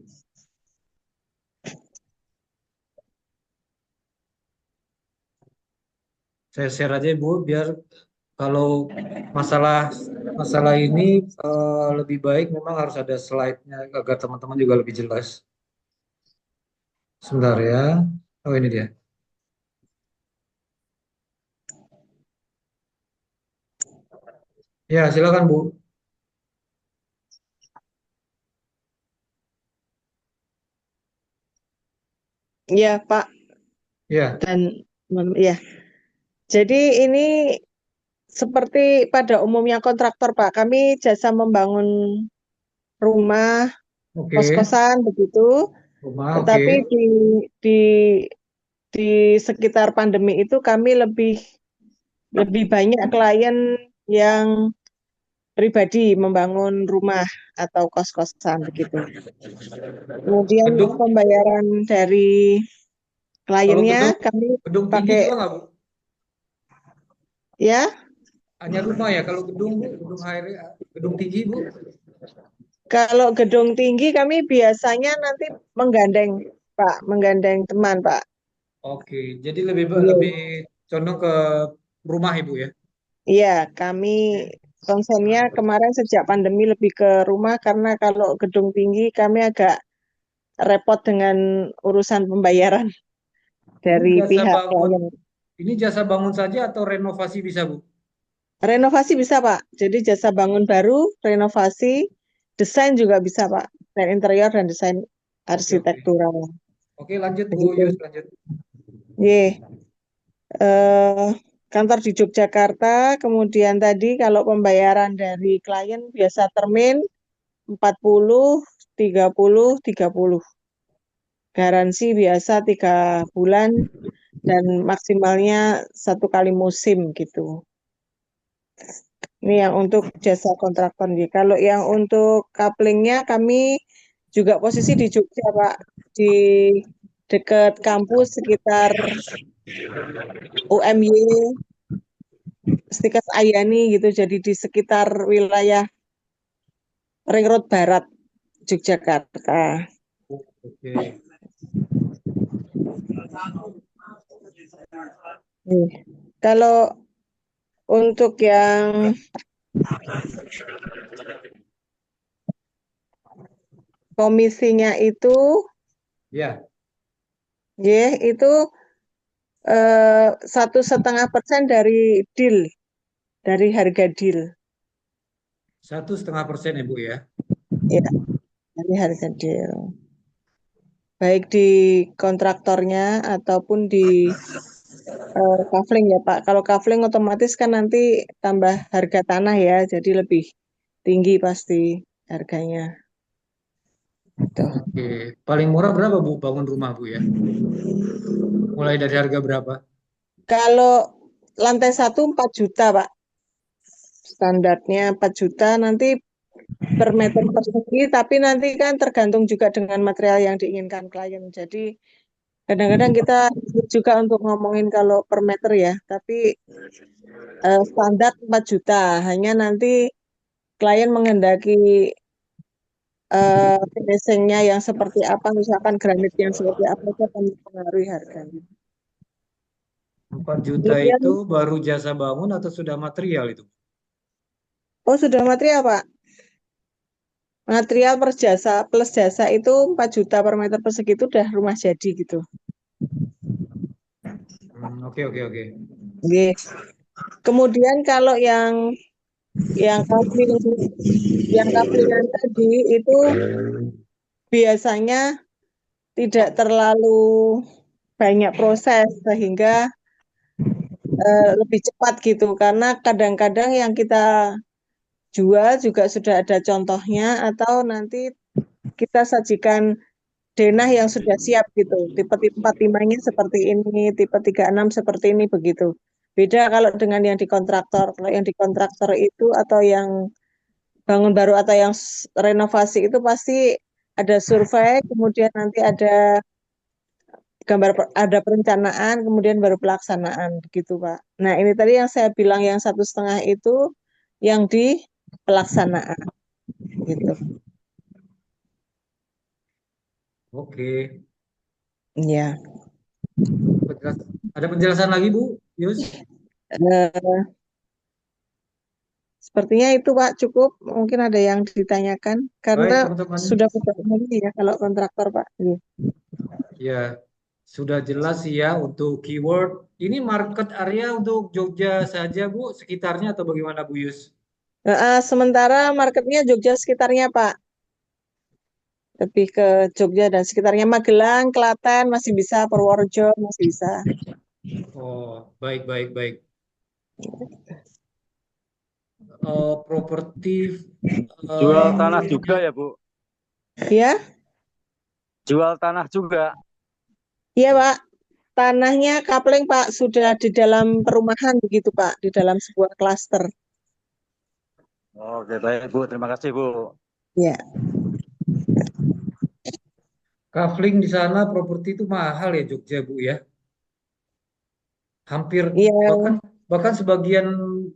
Saya share aja, Ibu, biar kalau masalah ini lebih baik memang harus ada slide-nya agar teman-teman juga lebih jelas. Sebentar ya. Oh, ini dia. Ya, silakan, Bu. Iya Pak. Ya, Dan ya. Jadi ini seperti pada umumnya kontraktor Pak. Kami jasa membangun rumah, oke. kos-kosan begitu. Rumah, oke. Tetapi di di sekitar pandemi itu kami lebih banyak klien yang pribadi membangun rumah atau kos-kosan begitu. Kemudian Gedung, pembayaran dari kalau kliennya gedung, kami gedung tinggi pakai juga nggak, Bu? ya. Hanya rumah ya, kalau gedung, Bu, gedung HRA, gedung tinggi, Bu. Kalau gedung tinggi kami biasanya nanti menggandeng Pak, menggandeng teman Pak. Oke, jadi lebih Iya, lebih condong ke rumah, Ibu ya. iya, kami konsennya kemarin sejak pandemi lebih ke rumah karena kalau gedung tinggi kami agak repot dengan urusan pembayaran Ini dari jasa pihak bangun, klien. ini jasa bangun saja atau renovasi bisa, Bu? Renovasi bisa Pak, jadi jasa bangun baru, renovasi, desain juga bisa Pak, desain interior dan desain Oke, oke. arsitektural. Oke, lanjut, Bu Begitu. Yus, lanjut. Ye. eh, Kantor di Yogyakarta, kemudian tadi kalau pembayaran dari klien biasa termin 40, 30, 30. Garansi biasa 3 bulan dan maksimalnya 1 kali musim gitu. Ini yang untuk jasa kontraktor. Kalau yang untuk couplingnya kami juga posisi di Jogja Pak, di dekat kampus sekitar UMY, Stikas Ayani gitu. Jadi di sekitar wilayah Ring Road Barat, Yogyakarta. Oke. Kalau untuk yang komisinya itu, Ya, ya itu 1,5% dari deal, dari harga deal, 1,5% ya, Bu ya. ya dari harga deal. Baik di kontraktornya ataupun di kafling ya Pak. Kalau kafling otomatis kan nanti tambah harga tanah ya, jadi lebih tinggi pasti harganya. Tuh. Oke, paling murah berapa, Bu, bangun rumah, Bu ya? Mulai dari harga berapa? Kalau lantai 1 4 juta Pak. Standarnya 4 juta nanti per meter persegi, tapi nanti kan tergantung juga dengan material yang diinginkan klien. Jadi kadang-kadang kita sulit juga untuk ngomongin kalau per meter ya, tapi standar 4 juta. Hanya nanti klien menghendaki finishingnya yang seperti apa, misalkan granit yang seperti apa, itu akan mempengaruhi harganya. 4 juta Kemudian, itu baru jasa bangun atau sudah material itu? oh sudah material Pak. Material per jasa plus jasa itu 4 juta per meter persegi itu udah rumah jadi gitu. Oke, oke, oke. Oke. Kemudian kalau yang kaflingan tadi itu biasanya tidak terlalu banyak proses sehingga lebih cepat gitu karena kadang-kadang yang kita jual juga sudah ada contohnya atau nanti kita sajikan denah yang sudah siap gitu. Tipe 45-nya seperti ini, tipe 36 seperti ini begitu. Beda kalau dengan yang di kontraktor. Kalau yang di kontraktor itu atau yang bangun baru atau yang renovasi itu pasti ada survei, kemudian nanti ada ada perencanaan, kemudian baru pelaksanaan begitu Pak. Nah ini tadi yang saya bilang yang 1,5 itu yang di pelaksanaan gitu. Oke. Ya. Ada penjelasan lagi Bu Yus? Sepertinya itu Pak cukup. Mungkin ada yang ditanyakan Baik karena teman-teman. sudah pada umumnya ya kalau kontraktor Pak. Iya. Ya, sudah jelas sih ya untuk keyword. Ini market area untuk Jogja saja Bu, sekitarnya atau bagaimana Bu Yus? Sementara marketnya Jogja sekitarnya Pak. Lebih ke Jogja dan sekitarnya Magelang, Klaten masih bisa, Purworejo masih bisa. Oh, baik, baik, baik. Properti Jual tanah juga ya, Bu? Ya, Jual tanah juga. iya Pak. Tanahnya kapling Pak sudah di dalam perumahan begitu Pak, di dalam sebuah klaster. Oke, baik Bu. Terima kasih, Bu. Ya. kafling di sana properti itu mahal ya Jogja Bu ya. Hampir Iya. bahkan sebagian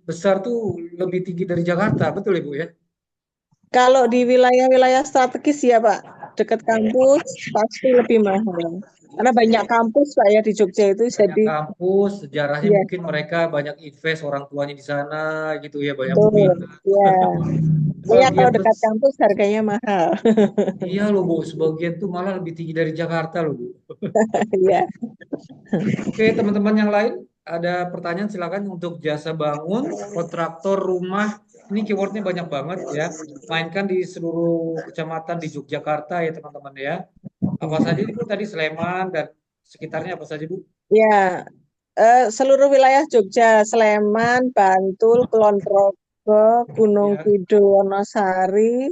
besar tuh lebih tinggi dari Jakarta, betul ya Bu ya? Kalau di wilayah-wilayah strategis ya Pak, dekat kampus pasti lebih mahal. Karena banyak kampus Pak ya di Jogja itu, Banyak jadi kampus, sejarahnya ya mungkin mereka banyak invest orang tuanya di sana gitu ya, banyak betul. peminat. Ya, ya kalau Sebagian dekat kampus harganya mahal. iya loh Bu, sebagian tuh malah lebih tinggi dari Jakarta loh Bu. Ya, Oke teman-teman yang lain, ada pertanyaan silakan untuk jasa bangun, kontraktor rumah. Ini keywordnya banyak banget ya. Mainkan di seluruh kecamatan di Yogyakarta ya teman-teman ya. Apa saja Bu tadi Sleman dan sekitarnya apa saja Bu? ya. Seluruh wilayah Jogja, Sleman, Bantul, Kulon Progo, Gunung Ya. Kidul, Wonosari,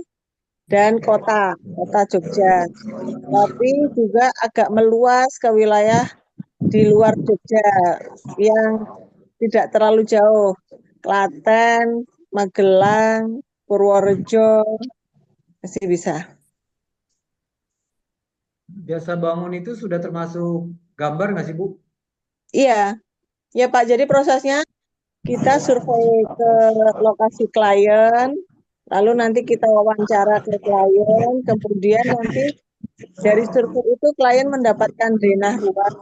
dan kota Jogja. Tapi juga agak meluas ke wilayah di luar Jogja yang tidak terlalu jauh. Klaten, Magelang, Purworejo, masih bisa. Jasa bangun itu sudah termasuk gambar nggak sih Bu? Iya, ya Pak. Jadi prosesnya kita survei ke lokasi klien, lalu nanti kita wawancara ke klien, kemudian nanti dari survei itu klien mendapatkan denah ruang.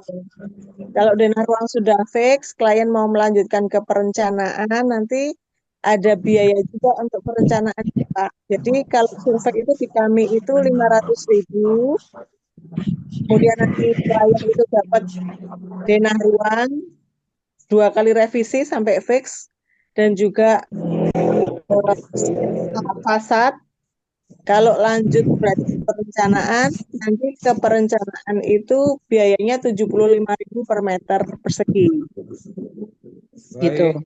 Kalau denah ruang sudah fix, klien mau melanjutkan ke perencanaan, nanti ada biaya juga untuk perencanaan Pak. Jadi kalau survei itu di kami itu 500.000, kemudian nanti klien itu dapat denah ruang, 2 kali revisi sampai fix, dan juga fasad. Kalau lanjut berarti perencanaan, nanti ke perencanaan itu biayanya 75.000 per meter persegi. Gitu. Baik.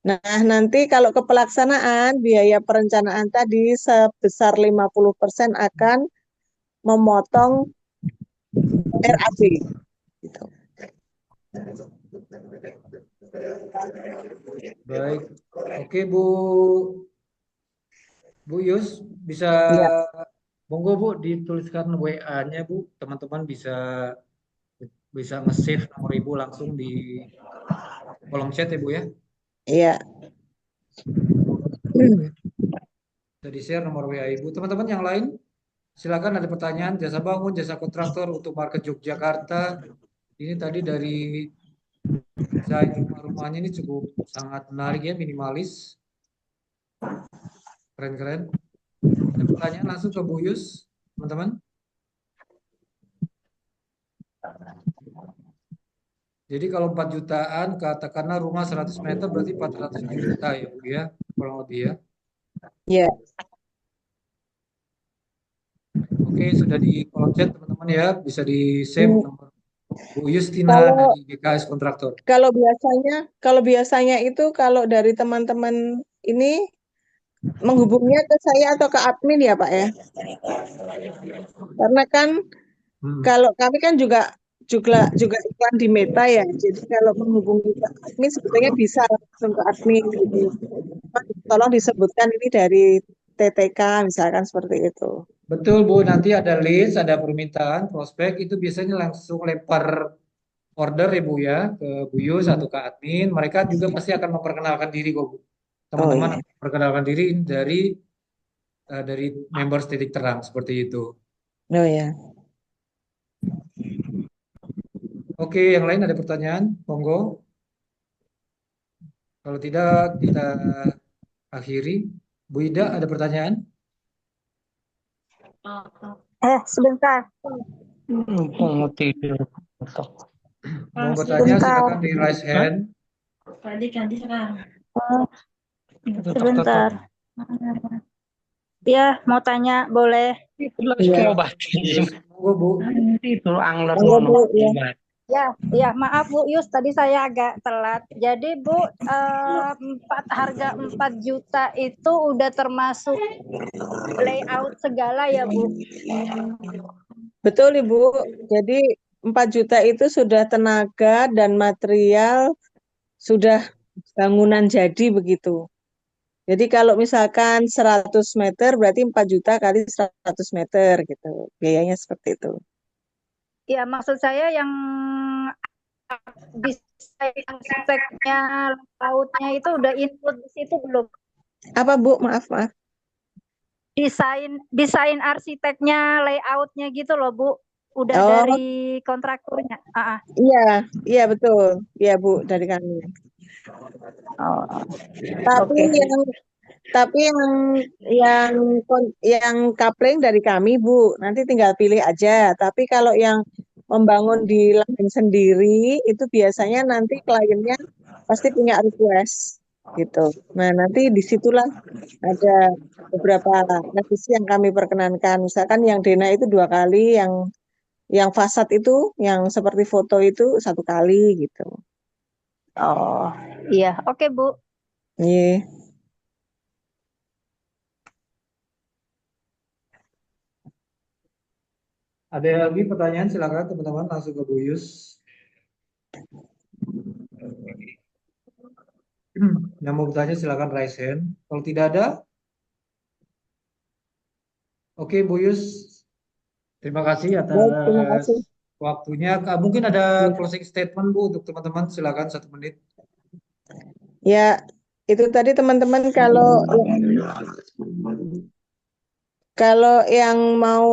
Nah, nanti kalau ke pelaksanaan, biaya perencanaan tadi sebesar 50% akan memotong RAB. Gitu. Baik. Oke Bu Yus, bisa Ya. monggo Bu dituliskan WA-nya Bu, teman-teman bisa bisa nge-save nomor Ibu langsung di kolom chat ya Bu ya. Iya. Bisa di-share nomor WA Ibu. Teman-teman yang lain, silakan ada pertanyaan jasa bangun, jasa kontraktor untuk market Yogyakarta. Ini tadi dari desain rumah-rumahnya ini cukup sangat menarik ya, minimalis. Keren-keren. Ada pertanyaan langsung ke Bu Yus, teman-teman. Jadi kalau 4 jutaan, katakanlah rumah 100 meter berarti 400 juta ya Bu ya, kurang lebih ya. Ya, Oke, sudah di kolom chat teman-teman ya, bisa di save hmm, nomor Bu Yustina kalau dari GKS Kontraktor. kalau biasanya itu kalau dari teman-teman ini menghubungnya ke saya atau ke admin ya Pak ya? Karena kan Hmm. kalau kami kan juga iklan di Meta ya. Jadi kalau menghubungi ke admin sebetulnya bisa langsung ke admin gitu. Tolong disebutkan ini dari TTK misalkan seperti itu. Betul Bu, nanti ada list, ada permintaan, prospek, itu biasanya langsung lempar order ya Bu ya, ke Bu Yus atau ke admin. Mereka juga pasti akan memperkenalkan diri kok Bu. Oh Teman-teman iya. akan memperkenalkan diri dari members titik terang, seperti itu. Oh ya. Oke, yang lain ada pertanyaan? Monggo. Kalau tidak, kita akhiri. Bu Ida, ada pertanyaan? Sebentar. Mau tidur. Mau bertanya, Sebentar. silakan di raise hand. Sebentar. Ya, mau tanya, boleh? Iya. Monggo Bu. Tidur angler Monggo Bu ya. Ya, maaf Bu Yus, tadi saya agak telat. Jadi Bu, harga 4 juta itu udah termasuk layout segala ya Bu? Betul Ibu. Jadi 4 juta itu sudah tenaga dan material, sudah bangunan jadi begitu. Jadi kalau misalkan 100 meter berarti 4 juta kali 100 meter gitu. Biayanya seperti itu. Ya, maksud saya yang desain arsiteknya, layoutnya itu udah include di situ belum? Apa Bu? Maaf. Desain arsiteknya, layoutnya gitu loh Bu, udah Oh, dari kontraktornya. iya betul. Iya Bu, dari kami. Oh, Tapi oke. yang kapling dari kami Bu, nanti tinggal pilih aja. Tapi kalau yang membangun di lahan sendiri itu biasanya nanti kliennya pasti punya request gitu. Nah, nanti disitulah ada beberapa revisi yang kami perkenankan. Misalkan yang Dena itu 2 kali, yang fasad itu, yang seperti foto itu 1 kali gitu. Oh, iya. Oke Bu. Iya. Ada lagi pertanyaan? Silakan teman-teman langsung ke Bu Yus. Yang mau bertanya silakan raise hand. Kalau tidak ada, oke Bu Yus. Terima kasih Baik, terima atas kasih. waktunya. Mungkin ada closing statement Bu untuk teman-teman. Silakan 1 menit. Ya, itu tadi teman-teman kalau yang mau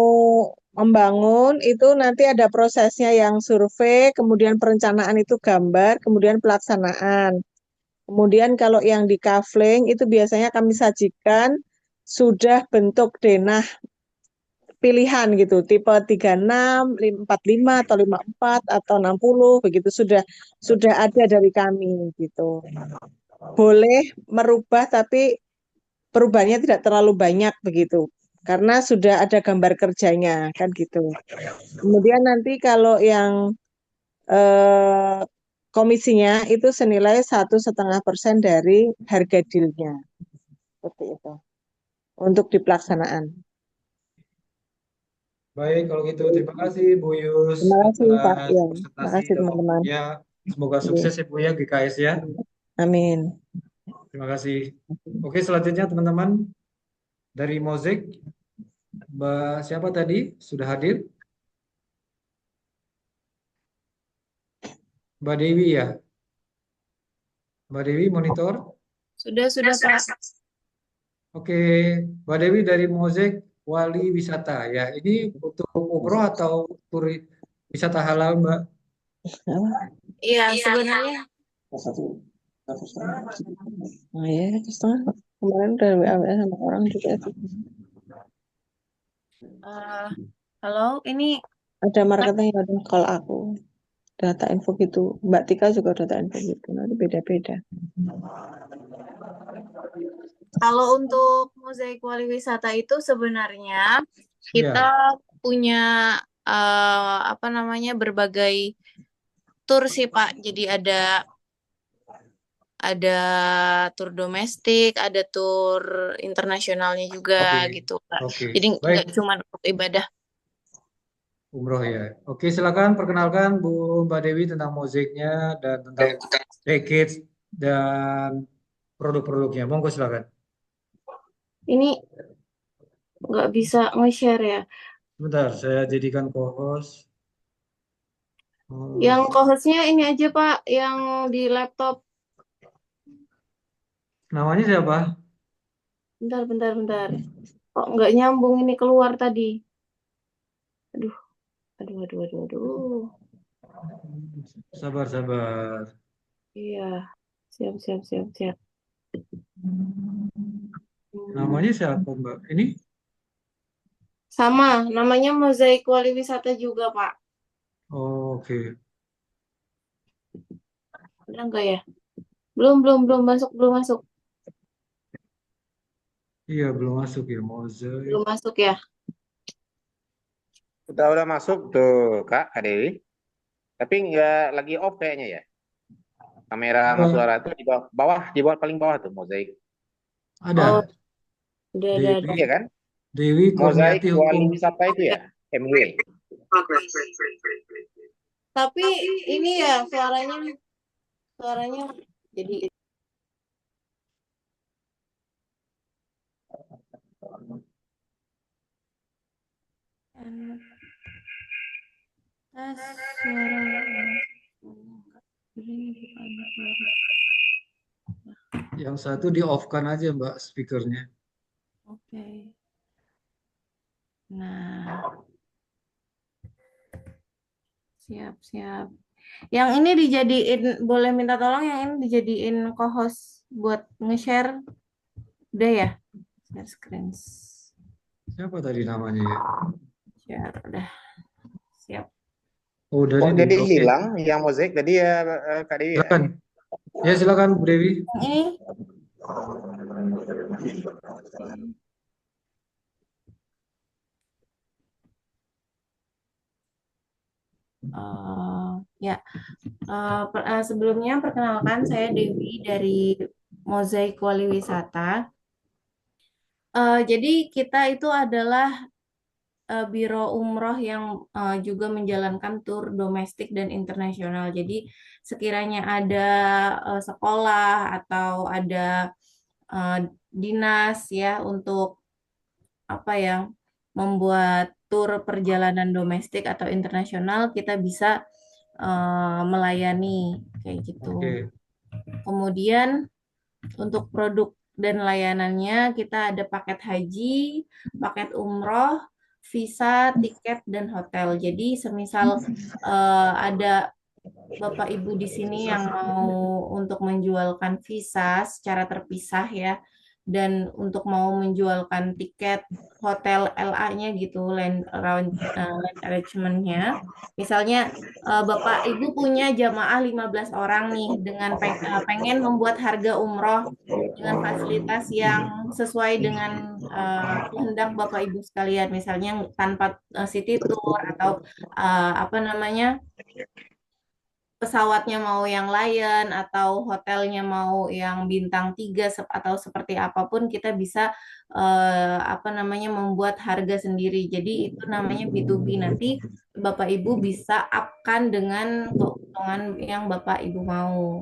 membangun itu nanti ada prosesnya yang survei, kemudian perencanaan itu gambar, kemudian pelaksanaan. Kemudian kalau yang di kafling itu biasanya kami sajikan sudah bentuk denah pilihan gitu, tipe 36, 45 atau 54 atau 60 begitu sudah ada dari kami gitu. Boleh merubah tapi perubahannya tidak terlalu banyak begitu. Karena sudah ada gambar kerjanya kan gitu. Kemudian nanti kalau yang komisinya itu senilai 1,5% dari harga dealnya. Seperti itu. Untuk di pelaksanaan. Baik, kalau gitu terima kasih Bu Yus Terima kasih Pak. atas Ya, terima presentasi kasih dan teman-teman. waktunya. Semoga Iya. sukses ya Bu ya GKS ya. Amin. Terima kasih. Oke, selanjutnya teman-teman dari Mozaik, Mbak siapa tadi sudah hadir? Mbak Dewi ya. Mbak Dewi monitor. Sudah Pak. Oke, Mbak Dewi dari Mozaik Wali Wisata ya. Ini untuk umroh atau wisata halal Mbak? Iya, sebenarnya Oh iya, terus kemarin udah WA sama orang juga. Halo, ini Ada marketing, ada call aku. Data info gitu. Mbak Tika juga data info gitu. Nanti beda-beda. kalau untuk Mozaik Wali Wisata itu sebenarnya Iya, kita punya apa namanya berbagai tur sih Pak. Jadi ada tur domestik, ada tur internasionalnya juga oke, gitu Pak. oke. Jadi Baik, nggak cuma untuk ibadah. umroh ya. Oke, silakan perkenalkan Bu Mbak Dewi tentang mozaiknya dan tentang package dan produk-produknya. Monggo silakan. Ini nggak bisa nge-share ya. Sebentar, saya jadikan co-host. Yang Host. co-hostnya ini aja Pak, yang di laptop. Namanya siapa? Bentar. Kok nggak nyambung ini keluar tadi? Aduh, aduh. Sabar, sabar. Iya, siap. Namanya siapa, Mbak? Ini? Sama, namanya Mozaik Wali Wisata juga, Pak. Oh, oke. Udah enggak ya? Belum masuk. Iya, belum masuk ya, mozaik. Belum masuk ya. Udah masuk tuh Kak Dewi. Tapi nggak lagi off kayaknya ya. Kamera sama Eh, suara itu di bawah paling bawah tuh mozaik. Oh, ada. udah. Dewi, Iya kan? Dewi Mozaik Kurniati Wali Hukum. Wisata itu ya, MW. Tapi ini ya suaranya jadi tes suara. Yang satu di off-kan aja, Mbak, speakernya. Oke. Nah, siap. Yang ini dijadiin, boleh minta tolong yang ini dijadiin co-host buat nge-share. Udah ya? Share screen. Siapa tadi namanya ya? Share, udah. Siap. Oh, udah Kok ini. jadi Oke. hilang yang mozaik tadi ya Kak Dewi ya? Silakan. Ya, silakan Bu Dewi. Yang ini. Ya, sebelumnya perkenalkan saya Dewi dari Mozaik Wali Wisata. Jadi kita itu adalah biro umroh yang juga menjalankan tur domestik dan internasional. Jadi sekiranya ada sekolah atau ada dinas ya untuk apa ya membuat tur perjalanan domestik atau internasional, kita bisa melayani kayak gitu. Oke. Kemudian untuk produk dan layanannya kita ada paket haji, paket umroh, visa, tiket, dan hotel. Jadi semisal ada Bapak Ibu di sini yang mau untuk menjualkan visa secara terpisah ya, dan untuk mau menjualkan tiket hotel LA-nya gitu, land arrangement-nya. Misalnya Bapak Ibu punya jamaah 15 orang nih dengan pengen membuat harga umroh dengan fasilitas yang sesuai dengan kehendak Bapak Ibu sekalian, misalnya tanpa city tour atau apa namanya pesawatnya mau yang Lion atau hotelnya mau yang bintang 3 atau seperti apapun, kita bisa apa namanya membuat harga sendiri. Jadi itu namanya B2B. Nanti Bapak Ibu bisa up-kan dengan keuntungan yang Bapak Ibu mau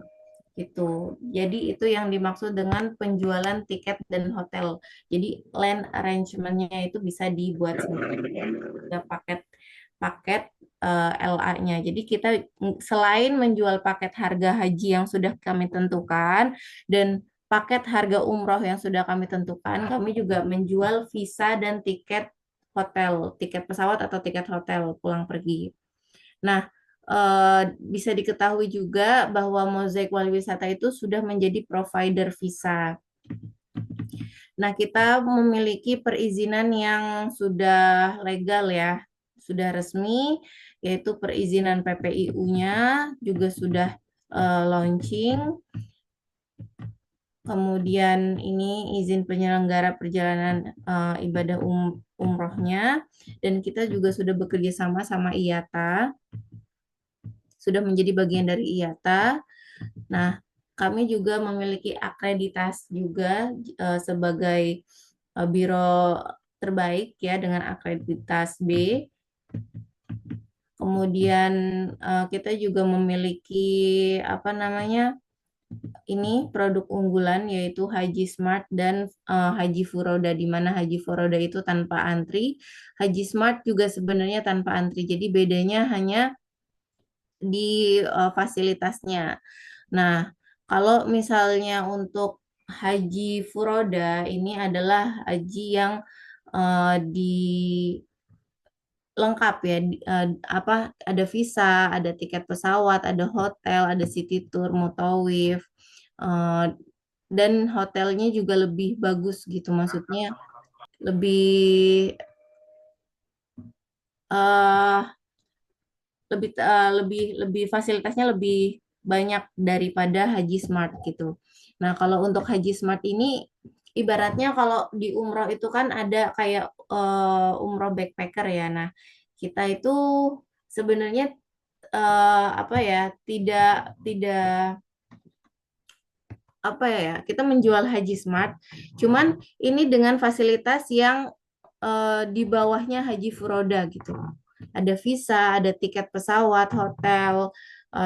gitu. Jadi itu yang dimaksud dengan penjualan tiket dan hotel. Jadi land arrangement-nya itu bisa dibuat sendiri. Ada paket LA-nya. Jadi kita selain menjual paket harga haji yang sudah kami tentukan dan paket harga umroh yang sudah kami tentukan, kami juga menjual visa dan tiket hotel, tiket pesawat atau tiket hotel pulang pergi. Nah, bisa diketahui juga bahwa Mozaik Wali Wisata itu sudah menjadi provider visa. Nah, kita memiliki perizinan yang sudah legal ya, sudah resmi, yaitu perizinan PPIU-nya juga sudah launching. Kemudian ini izin penyelenggara perjalanan ibadah umrohnya, dan kita juga sudah bekerja sama sama IATA, sudah menjadi bagian dari IATA. Nah, kami juga memiliki akreditasi juga sebagai biro terbaik ya dengan akreditas B. Kemudian kita juga memiliki apa namanya? Ini produk unggulan yaitu Haji Smart dan Haji Furoda, di mana Haji Furoda itu tanpa antri, Haji Smart juga sebenarnya tanpa antri. Jadi bedanya hanya di fasilitasnya. Nah, kalau misalnya untuk Haji Furoda ini adalah haji yang di lengkap ya, apa ada visa, ada tiket pesawat, ada hotel, ada city tour, mutawif, eh, dan hotelnya juga lebih bagus gitu, maksudnya lebih eh lebih fasilitasnya lebih banyak daripada Haji Smart gitu. Nah, kalau untuk Haji Smart ini ibaratnya kalau di umroh itu kan ada kayak umroh backpacker ya. Nah, kita itu sebenarnya apa ya, tidak apa ya, kita menjual Haji Smart, cuman ini dengan fasilitas yang di bawahnya Haji Furoda gitu. Ada visa, ada tiket pesawat, hotel,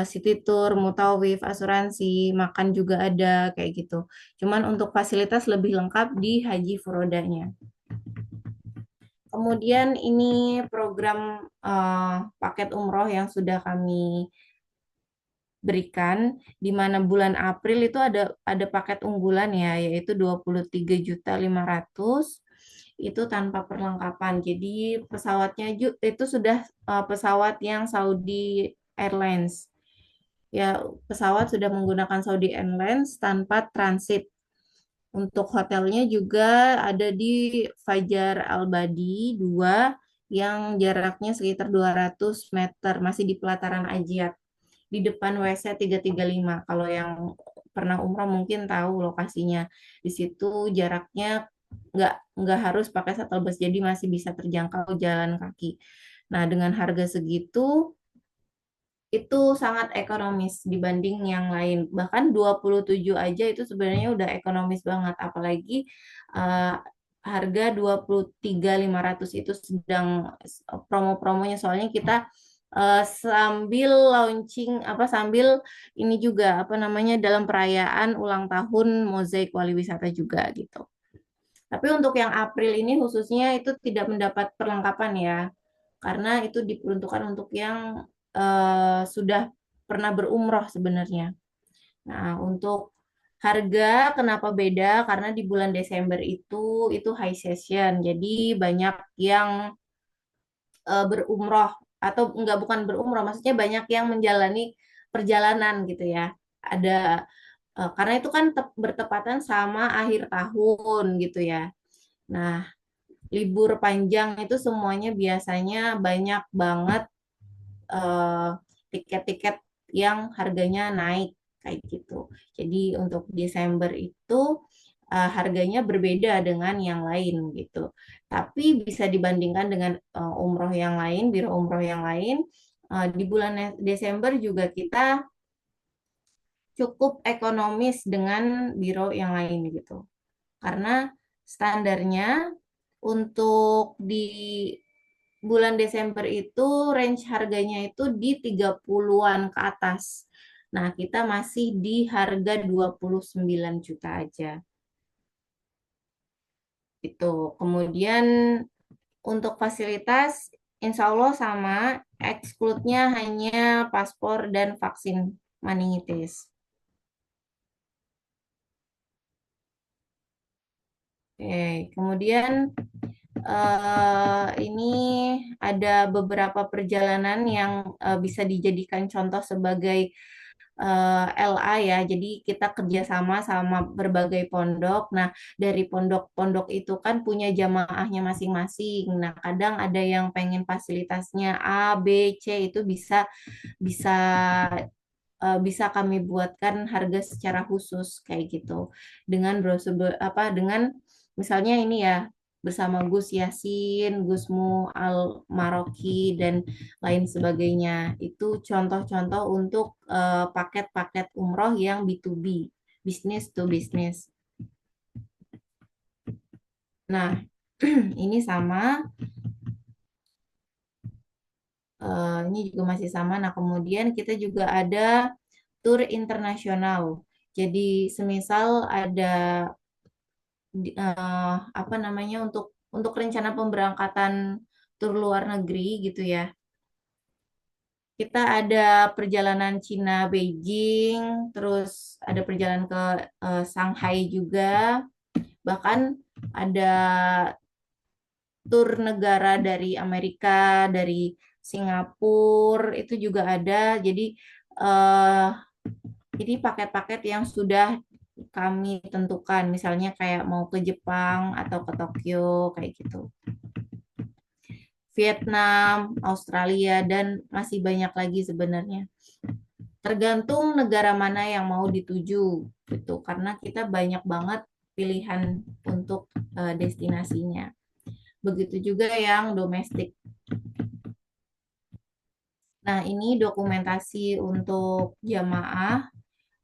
city tour, mutawif, asuransi, makan juga ada kayak gitu. Cuman untuk fasilitas lebih lengkap di Haji Furodanya. Kemudian ini program paket umroh yang sudah kami berikan, di mana bulan April itu ada paket unggulan ya, yaitu 23.500.000 itu tanpa perlengkapan. Jadi pesawatnya itu sudah pesawat yang Saudi Airlines. Ya, pesawat sudah menggunakan Saudi Airlines tanpa transit. Untuk hotelnya juga ada di Fajar Al-Badi 2 yang jaraknya sekitar 200 meter, masih di pelataran Ajiat, di depan WC 335. Kalau yang pernah umroh mungkin tahu lokasinya. Di situ jaraknya nggak harus pakai shuttle bus, jadi masih bisa terjangkau jalan kaki. Nah, dengan harga segitu itu sangat ekonomis dibanding yang lain. Bahkan 27 aja itu sebenarnya udah ekonomis banget. Apalagi harga 23.500 itu sedang promo-promonya. Soalnya kita sambil launching sambil ini juga apa namanya dalam perayaan ulang tahun Mozaik Wali Wisata juga gitu. Tapi untuk yang April ini khususnya itu tidak mendapat perlengkapan ya, karena itu diperuntukkan untuk yang sudah pernah berumroh sebenarnya. Nah, untuk harga kenapa beda? Karena di bulan Desember itu high season, jadi banyak yang berumroh, atau enggak, bukan berumroh, maksudnya banyak yang menjalani perjalanan gitu ya. Ada karena itu kan bertepatan sama akhir tahun gitu ya. Nah, libur panjang itu semuanya biasanya banyak banget tiket-tiket yang harganya naik kayak gitu. Jadi untuk Desember itu harganya berbeda dengan yang lain gitu. Tapi bisa dibandingkan dengan umroh yang lain, biro umroh yang lain. Di bulan Desember juga kita cukup ekonomis dengan biro yang lain gitu. Karena standarnya untuk di bulan Desember itu range harganya itu di 30-an ke atas. Nah, kita masih di harga 29 juta aja. Itu. Kemudian untuk fasilitas insya Allah sama, exclude-nya hanya paspor dan vaksin meningitis. Oke, kemudian ini ada beberapa perjalanan yang bisa dijadikan contoh sebagai LA ya. Jadi kita kerjasama sama berbagai pondok. Nah, dari pondok-pondok itu kan punya jamaahnya masing-masing. Nah, kadang ada yang pengen fasilitasnya A, B, C itu bisa bisa bisa kami buatkan harga secara khusus kayak gitu dengan brosur apa dengan misalnya ini ya bersama Gus Yasin, Gusmu Al Maroki dan lain sebagainya. Itu contoh-contoh untuk paket-paket umroh yang B2B, business to business. Nah, ini sama ini juga masih sama. Nah, kemudian kita juga ada tur internasional. Jadi, semisal ada apa namanya untuk rencana pemberangkatan tur luar negeri gitu ya. Kita ada perjalanan Cina Beijing, terus ada perjalanan ke Shanghai juga. Bahkan ada tur negara dari Amerika, dari Singapura itu juga ada. Jadi ini paket-paket yang sudah kami tentukan, misalnya kayak mau ke Jepang atau ke Tokyo kayak gitu. Vietnam, Australia dan masih banyak lagi sebenarnya. Tergantung negara mana yang mau dituju gitu karena kita banyak banget pilihan untuk destinasinya. Begitu juga yang domestik. Nah, ini dokumentasi untuk jamaah.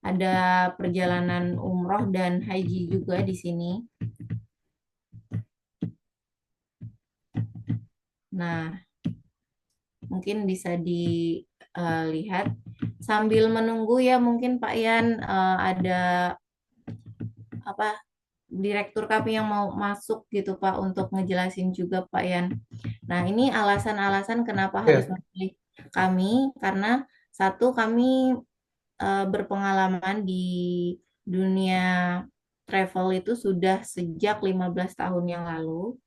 Ada perjalanan umroh dan haji juga di sini. Nah, mungkin bisa dilihat sambil menunggu ya mungkin Pak Yan ada apa direktur kami yang mau masuk gitu Pak untuk ngejelasin juga Pak Yan. Nah, ini alasan-alasan kenapa harus memilih kami karena satu kami berpengalaman di dunia travel itu sudah sejak 15 tahun yang lalu.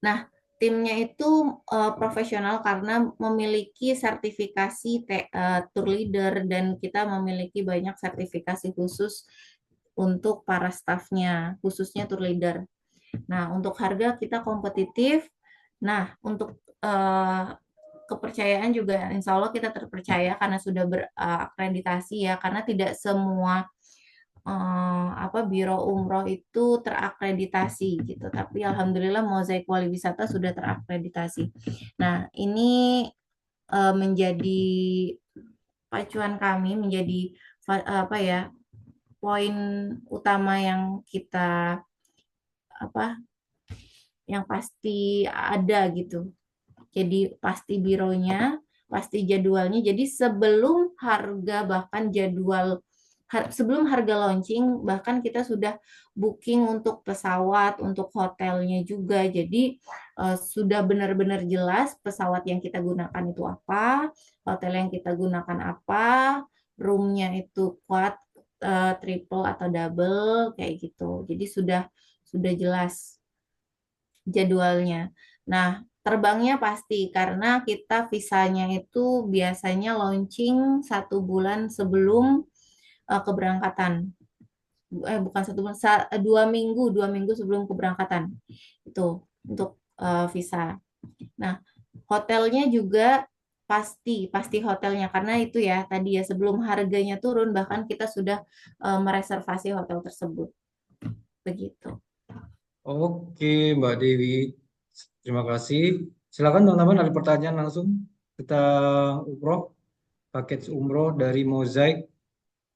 Nah, timnya itu profesional karena memiliki sertifikasi tour leader dan kita memiliki banyak sertifikasi khusus untuk para staffnya, khususnya tour leader. Nah, untuk harga kita kompetitif. Nah, untuk kepercayaan juga insya Allah kita terpercaya karena sudah berakreditasi ya karena tidak semua biro umroh itu terakreditasi gitu tapi alhamdulillah Mozaik Wali Wisata sudah terakreditasi. Nah ini menjadi pacuan kami menjadi poin utama yang kita yang pasti ada gitu. Jadi pasti bironya, pasti jadwalnya. Jadi sebelum harga bahkan jadwal sebelum harga launching bahkan kita sudah booking untuk pesawat, untuk hotelnya juga. Jadi sudah benar-benar jelas pesawat yang kita gunakan itu apa, hotel yang kita gunakan apa, roomnya itu quad, triple atau double kayak gitu. Jadi sudah jelas jadwalnya. Nah, terbangnya pasti karena kita visanya itu biasanya launching 1 bulan sebelum keberangkatan. Bukan 1 bulan, 2 minggu sebelum keberangkatan itu untuk visa. Nah, hotelnya juga pasti hotelnya karena itu ya tadi ya sebelum harganya turun bahkan kita sudah mereservasi hotel tersebut. Begitu. Oke, Mbak Dewi. Terima kasih. Silakan teman-teman ada pertanyaan langsung tentang umroh, paket umroh dari Mozaik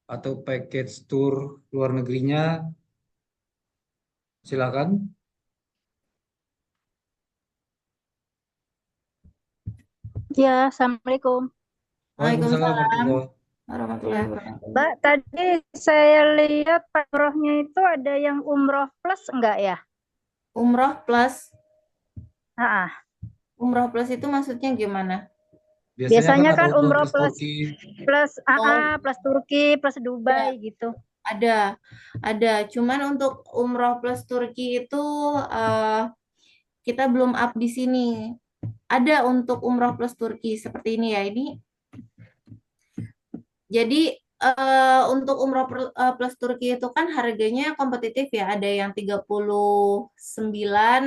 atau package tour luar negerinya. Silakan. Ya, Assalamualaikum. Waalaikumsalam warahmatullahi wabarakatuh. Mbak, tadi saya lihat umrohnya itu ada yang umroh plus enggak ya? Umroh plus? Umroh plus itu maksudnya gimana? Biasanya kan umroh plus Turki. plus Turki, plus Dubai gitu. Ada. Cuman untuk umroh plus Turki itu kita belum up di sini. Ada untuk umroh plus Turki seperti ini ya. Jadi untuk umroh plus Turki itu kan harganya kompetitif ya, ada yang 39,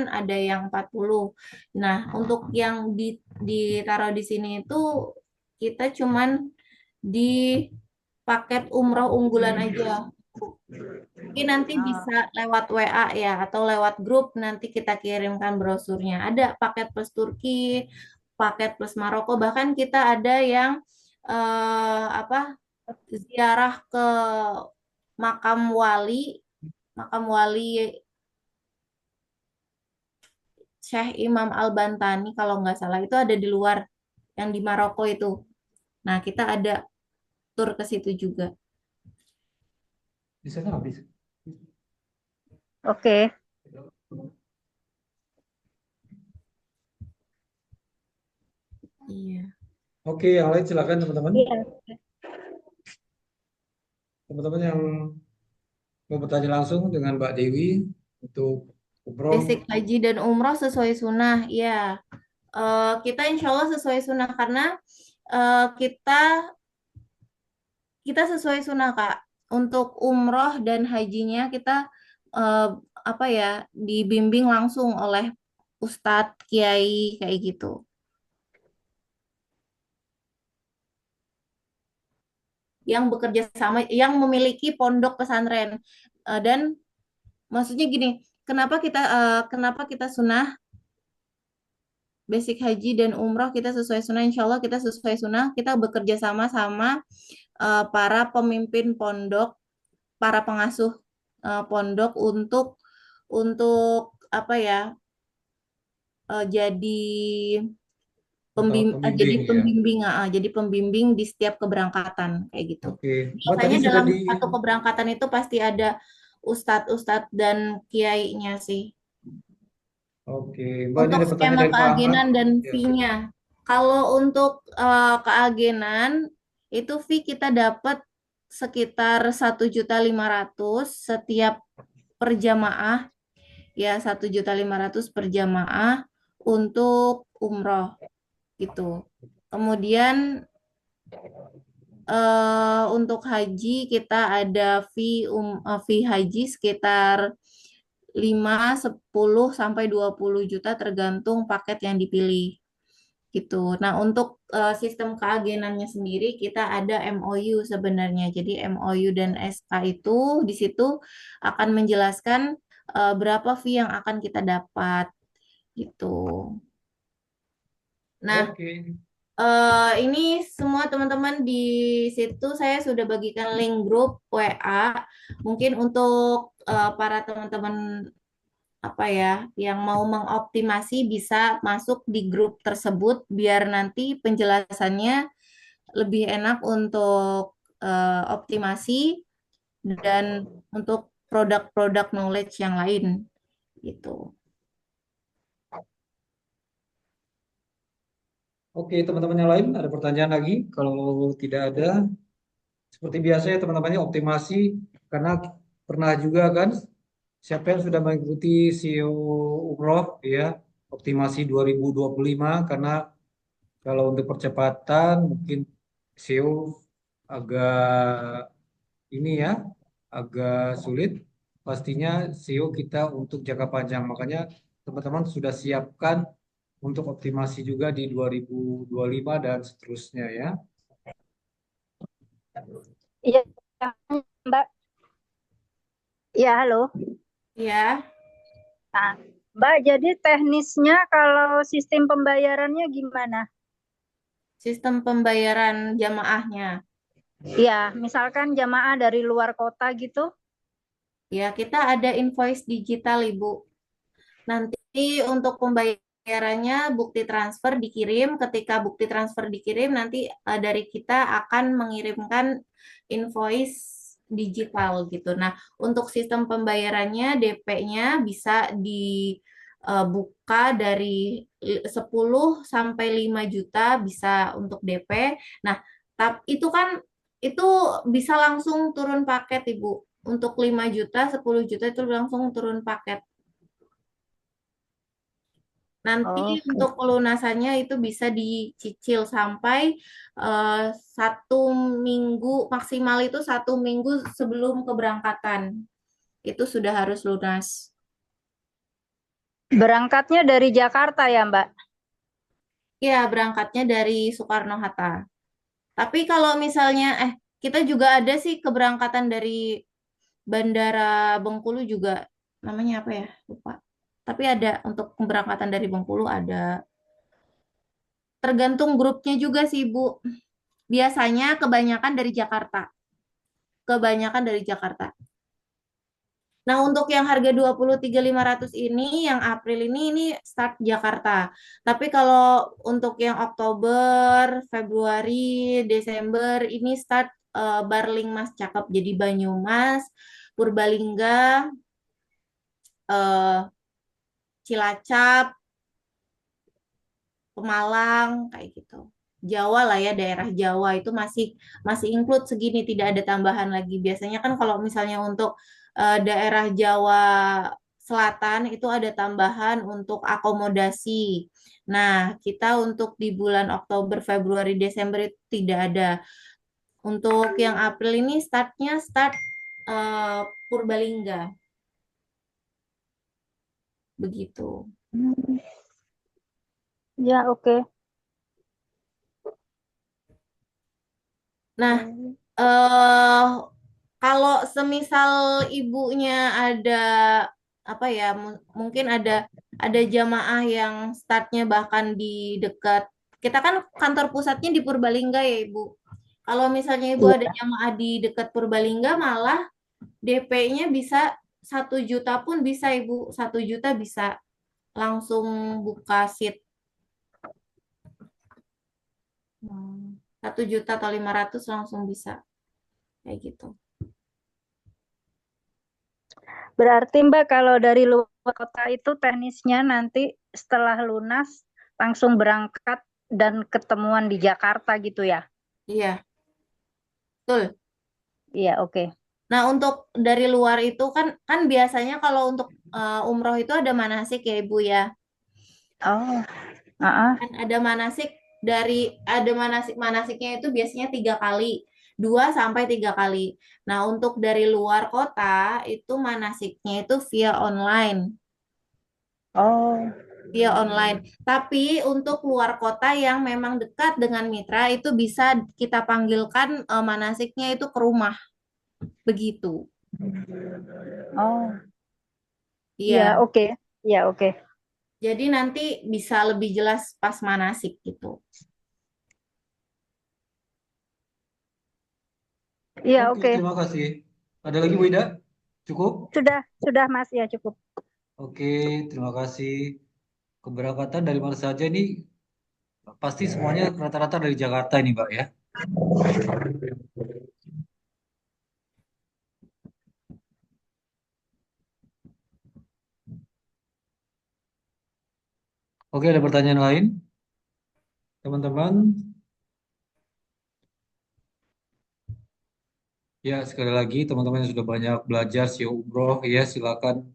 ada yang 40. Nah, untuk yang ditaruh di sini itu kita cuman di paket umroh unggulan aja. Mungkin nanti bisa lewat WA ya atau lewat grup nanti kita kirimkan brosurnya. Ada paket plus Turki, paket plus Maroko, bahkan kita ada yang apa ziarah ke makam wali Syekh Imam Al-Bantani kalau nggak salah itu ada di luar yang di Maroko itu. Nah, kita ada tur ke situ juga. Di sana habis. Oke. Iya. Oke, yang lain silakan teman-teman. Iya. Teman-teman yang mau bertanya langsung dengan Mbak Dewi untuk umroh. Basic haji dan umroh sesuai sunnah, ya. Kita insya Allah sesuai sunnah karena kita sesuai sunnah Kak. Untuk umroh dan hajinya kita eh, apa ya dibimbing langsung oleh Ustadz, Kiai kayak gitu. Yang bekerja sama, yang memiliki pondok pesantren. Dan maksudnya gini, kenapa kita sunnah basic haji dan umroh kita sesuai sunnah, insya Allah kita sesuai sunnah, kita bekerja sama sama para pemimpin pondok, para pengasuh pondok untuk apa ya jadi Pembimbing ya. jadi pembimbing di setiap keberangkatan kayak gitu. Oke. Mbak Biasanya tadi sudah dalam satu keberangkatan itu pasti ada ustadz dan kiainya sih. Oke, Mbak ini Untuk ada pertanyaan skema dari Pak Ahmad. keagenan dan Ya. fee-nya. Kalau untuk keagenan itu fee kita dapat sekitar 1.500.000 setiap per jamaah, ya 1.500.000 per jamaah untuk umroh gitu. Kemudian untuk haji kita ada fee haji sekitar 5, 10 sampai 20 juta tergantung paket yang dipilih gitu. Nah, untuk sistem keagenannya sendiri kita ada MOU sebenarnya. Jadi MOU dan SK itu di situ akan menjelaskan berapa fee yang akan kita dapat gitu. Nah, ini semua teman-teman di situ saya sudah bagikan link grup WA. Mungkin untuk para teman-teman apa ya yang mau mengoptimasi bisa masuk di grup tersebut biar nanti penjelasannya lebih enak untuk optimasi dan untuk produk-produk knowledge yang lain gitu. Oke, teman-teman yang lain ada pertanyaan lagi? Kalau tidak ada, seperti biasa ya teman-temannya optimasi karena pernah juga kan siapa yang sudah mengikuti CEO Umroh ya optimasi 2025 karena kalau untuk percepatan mungkin CEO agak ini ya agak sulit pastinya CEO kita untuk jangka panjang makanya teman-teman sudah siapkan untuk optimasi juga di 2025 dan seterusnya ya. Iya, Mbak. Iya, halo. Ya, Nah, Mbak, jadi teknisnya kalau sistem pembayarannya gimana? sistem pembayaran jamaahnya. Iya, misalkan jamaah dari luar kota gitu. Ya, kita ada invoice digital, Ibu. Nanti untuk pembayarannya bukti transfer dikirim. Ketika bukti transfer dikirim, nanti dari kita akan mengirimkan invoice digital gitu. Nah, untuk sistem pembayarannya DP-nya bisa dibuka dari 10 sampai 5 juta bisa untuk DP. Nah, itu kan itu bisa langsung turun paket, Ibu. Untuk 5 juta, 10 juta itu langsung turun paket. Nanti Oke. untuk pelunasannya itu bisa dicicil sampai 1 minggu, maksimal itu 1 minggu sebelum keberangkatan. Itu sudah harus lunas. Berangkatnya dari Jakarta ya, Mbak? Ya, berangkatnya dari Soekarno-Hatta. Tapi kalau misalnya, kita juga ada sih keberangkatan dari Bandara Bengkulu juga, namanya apa ya? Lupa. Tapi ada untuk keberangkatan dari Bengkulu ada. Tergantung grupnya juga sih, Bu. Biasanya kebanyakan dari Jakarta. Kebanyakan dari Jakarta. Nah, untuk yang harga 23.500 ini, yang April ini start Jakarta. Tapi kalau untuk yang Oktober, Februari, Desember ini start Barling Mas Cakep. Jadi Banyumas, Purbalingga, eh, Cilacap, Pemalang, kayak gitu. Jawa lah ya, daerah Jawa itu masih masih include segini, tidak ada tambahan lagi. Biasanya kan kalau misalnya untuk daerah Jawa Selatan itu ada tambahan untuk akomodasi. Nah, kita untuk di bulan Oktober, Februari, Desember itu tidak ada. Untuk yang April ini start eh, Purbalingga, begitu. Ya, oke. Nah, eh kalau semisal ibunya ada apa ya, mungkin ada jamaah yang startnya bahkan di dekat, kita kan kantor pusatnya di Purbalingga ya Ibu. Kalau misalnya Ibu ada Iya. jamaah di dekat Purbalingga, malah DP-nya bisa 1 juta pun bisa Ibu, 1 juta bisa langsung buka seat. 1 juta atau 500 langsung bisa kayak gitu. Berarti Mbak kalau dari luar kota itu teknisnya nanti setelah lunas langsung berangkat dan ketemuan di Jakarta gitu ya? Iya, betul. Iya, oke. Nah, untuk dari luar itu kan kan biasanya kalau untuk umroh itu ada manasik ya Ibu ya. Oh, ah. Kan ada manasik ada manasiknya itu biasanya 3 kali, 2 sampai 3 kali. Nah, untuk dari luar kota itu manasiknya itu via online, Oh, via online. Tapi untuk luar kota yang memang dekat dengan mitra itu bisa kita panggilkan manasiknya itu ke rumah, begitu. oh, iya, Iya. oke. Iya, oke. Jadi nanti bisa lebih jelas pas manasik gitu. Iya, Oke, oke. terima kasih. Ada lagi Bu Ida? Cukup? Sudah Mas, ya cukup. Oke, terima kasih. Keberangkatan dari mana saja ini pasti semuanya rata-rata dari Jakarta ini, Mbak ya. Oke, ada pertanyaan lain, teman-teman? Ya, sekali lagi teman-teman yang sudah banyak belajar SEO umroh, ya silakan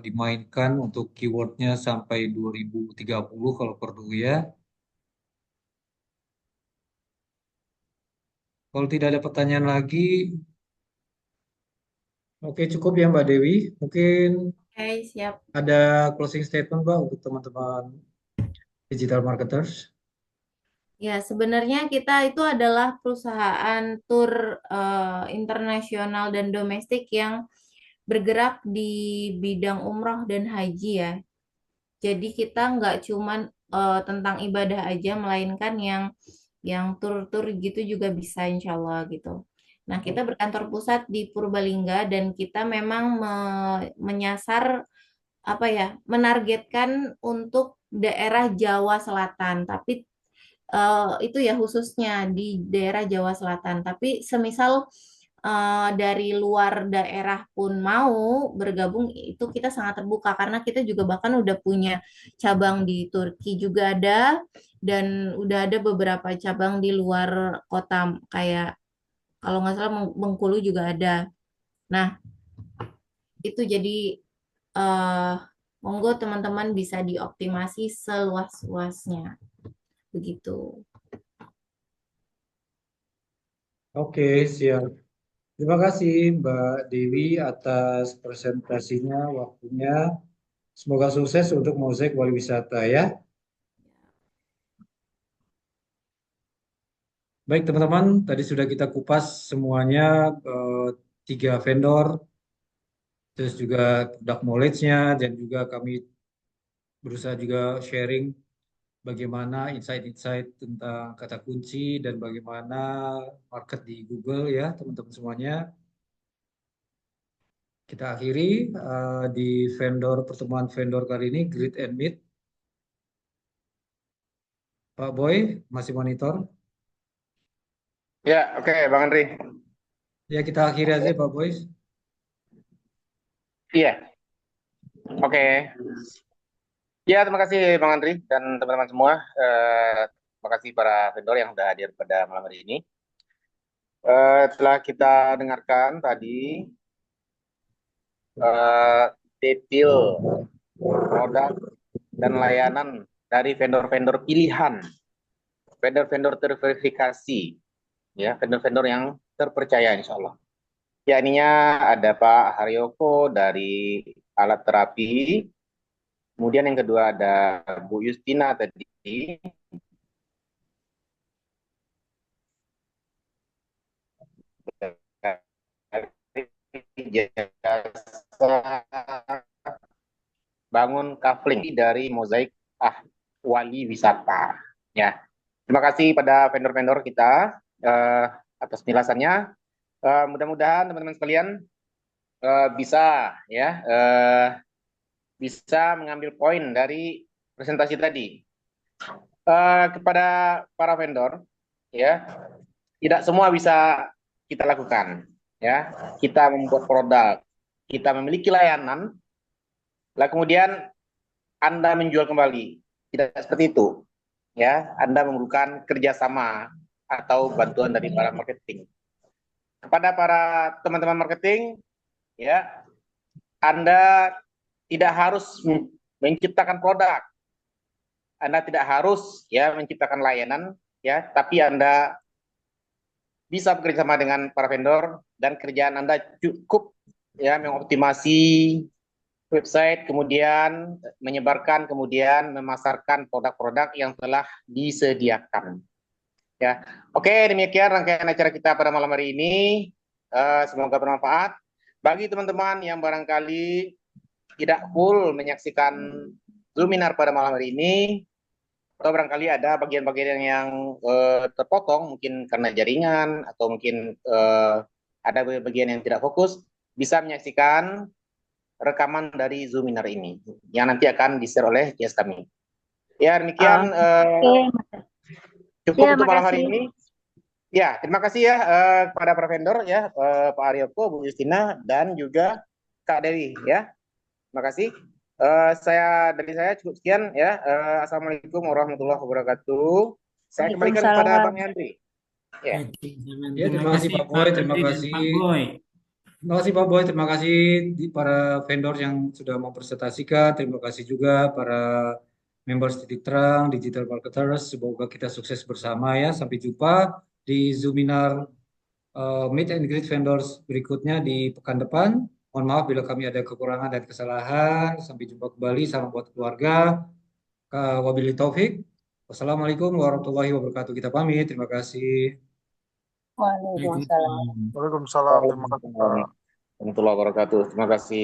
dimainkan untuk keywordnya sampai 2030 kalau perlu ya. Kalau tidak ada pertanyaan lagi, oke cukup ya Mbak Dewi. Mungkin Oke, siap. ada closing statement Mbak untuk teman-teman digital marketers. Ya, sebenarnya kita itu adalah perusahaan tur internasional dan domestik yang bergerak di bidang umroh dan haji ya. Jadi kita nggak cuman tentang ibadah aja, melainkan yang tur-tur gitu juga bisa insya Allah gitu. Nah, kita berkantor pusat di Purbalingga dan kita memang menyasar apa ya, menargetkan untuk daerah Jawa Selatan, tapi itu ya khususnya di daerah Jawa Selatan. Tapi semisal dari luar daerah pun mau bergabung, itu kita sangat terbuka karena kita juga bahkan udah punya cabang di Turki juga ada, dan udah ada beberapa cabang di luar kota kayak kalau nggak salah Bengkulu juga ada. Nah, itu jadi eh, monggo teman-teman bisa dioptimasi seluas-luasnya. Begitu. Oke, siap. Terima kasih Mbak Dewi atas presentasinya, waktunya. Semoga sukses untuk Mozaik Wali Wisata ya. Baik teman-teman, tadi sudah kita kupas semuanya 3 vendor, terus juga product knowledge-nya, dan juga kami berusaha juga sharing bagaimana insight-insight tentang kata kunci dan bagaimana market di Google ya teman-teman semuanya. Kita akhiri di pertemuan vendor kali ini, Greet and Meet. Pak Boy, masih monitor? Ya, oke, Bang Andri. Ya, kita akhiri aja Pak Boy. Iya, oke. Ya, terima kasih Bang Andri dan teman-teman semua. Terima kasih para vendor yang sudah hadir pada malam hari ini. Telah kita dengarkan tadi detail produk dan layanan dari vendor-vendor pilihan, vendor-vendor terverifikasi, ya, vendor-vendor yang terpercaya insya Allah. Ya, ininya ada Pak Haryoko dari alat terapi, kemudian yang kedua ada Bu Justina tadi jasa bangun kafling dari Mozaik Wali Wisata. Ya, terima kasih pada vendor-vendor kita atas penjelasannya. Mudah-mudahan teman-teman sekalian bisa mengambil poin dari presentasi tadi. Kepada para vendor, ya, tidak semua bisa kita lakukan. Ya, kita membuat produk, kita memiliki layanan, lalu kemudian Anda menjual kembali. Tidak seperti itu. Ya, Anda memerlukan kerjasama atau bantuan dari para marketing. Kepada para teman-teman marketing, ya, Anda tidak harus menciptakan produk, Anda tidak harus ya menciptakan layanan, ya, tapi Anda bisa bekerjasama dengan para vendor dan kerjaan Anda cukup ya mengoptimasi website, kemudian menyebarkan, kemudian memasarkan produk-produk yang telah disediakan. Ya, oke, demikian rangkaian acara kita pada malam hari ini. Semoga bermanfaat. Bagi teman-teman yang barangkali tidak full menyaksikan Zoominar pada malam hari ini, atau barangkali ada bagian-bagian yang terpotong, mungkin karena jaringan, atau mungkin ada bagian yang tidak fokus, bisa menyaksikan rekaman dari Zoominar ini, yang nanti akan di-share oleh guest kami. Ya, demikian cukup untuk malam hari ini. Ya, terima kasih ya kepada para vendor ya, Pak Haryoko, Bu Justina, dan juga Kak Dewi ya. Terima kasih. Dari saya cukup sekian ya. Assalamualaikum warahmatullahi wabarakatuh. Saya kembalikan kepada Bang Yandri. Ya. Ya, terima kasih Pak Boy, terima kasih. Terima kasih Pak Boy, terima kasih para vendor yang sudah mempresentasikan. Terima kasih juga para members Titik Terang, Digital Marketers. Semoga kita sukses bersama ya. Sampai jumpa di Zoominar Meet and Greet Vendors berikutnya di pekan depan. Mohon maaf bila kami ada kekurangan dan kesalahan. Sampai jumpa kembali. Salam buat keluarga. Wabillahi taufik. Wassalamualaikum warahmatullahi wabarakatuh. Kita pamit. Terima kasih. Waalaikumsalam. Waalaikumsalam. Terima kasih. Warahmatullahi wabarakatuh. Terima kasih.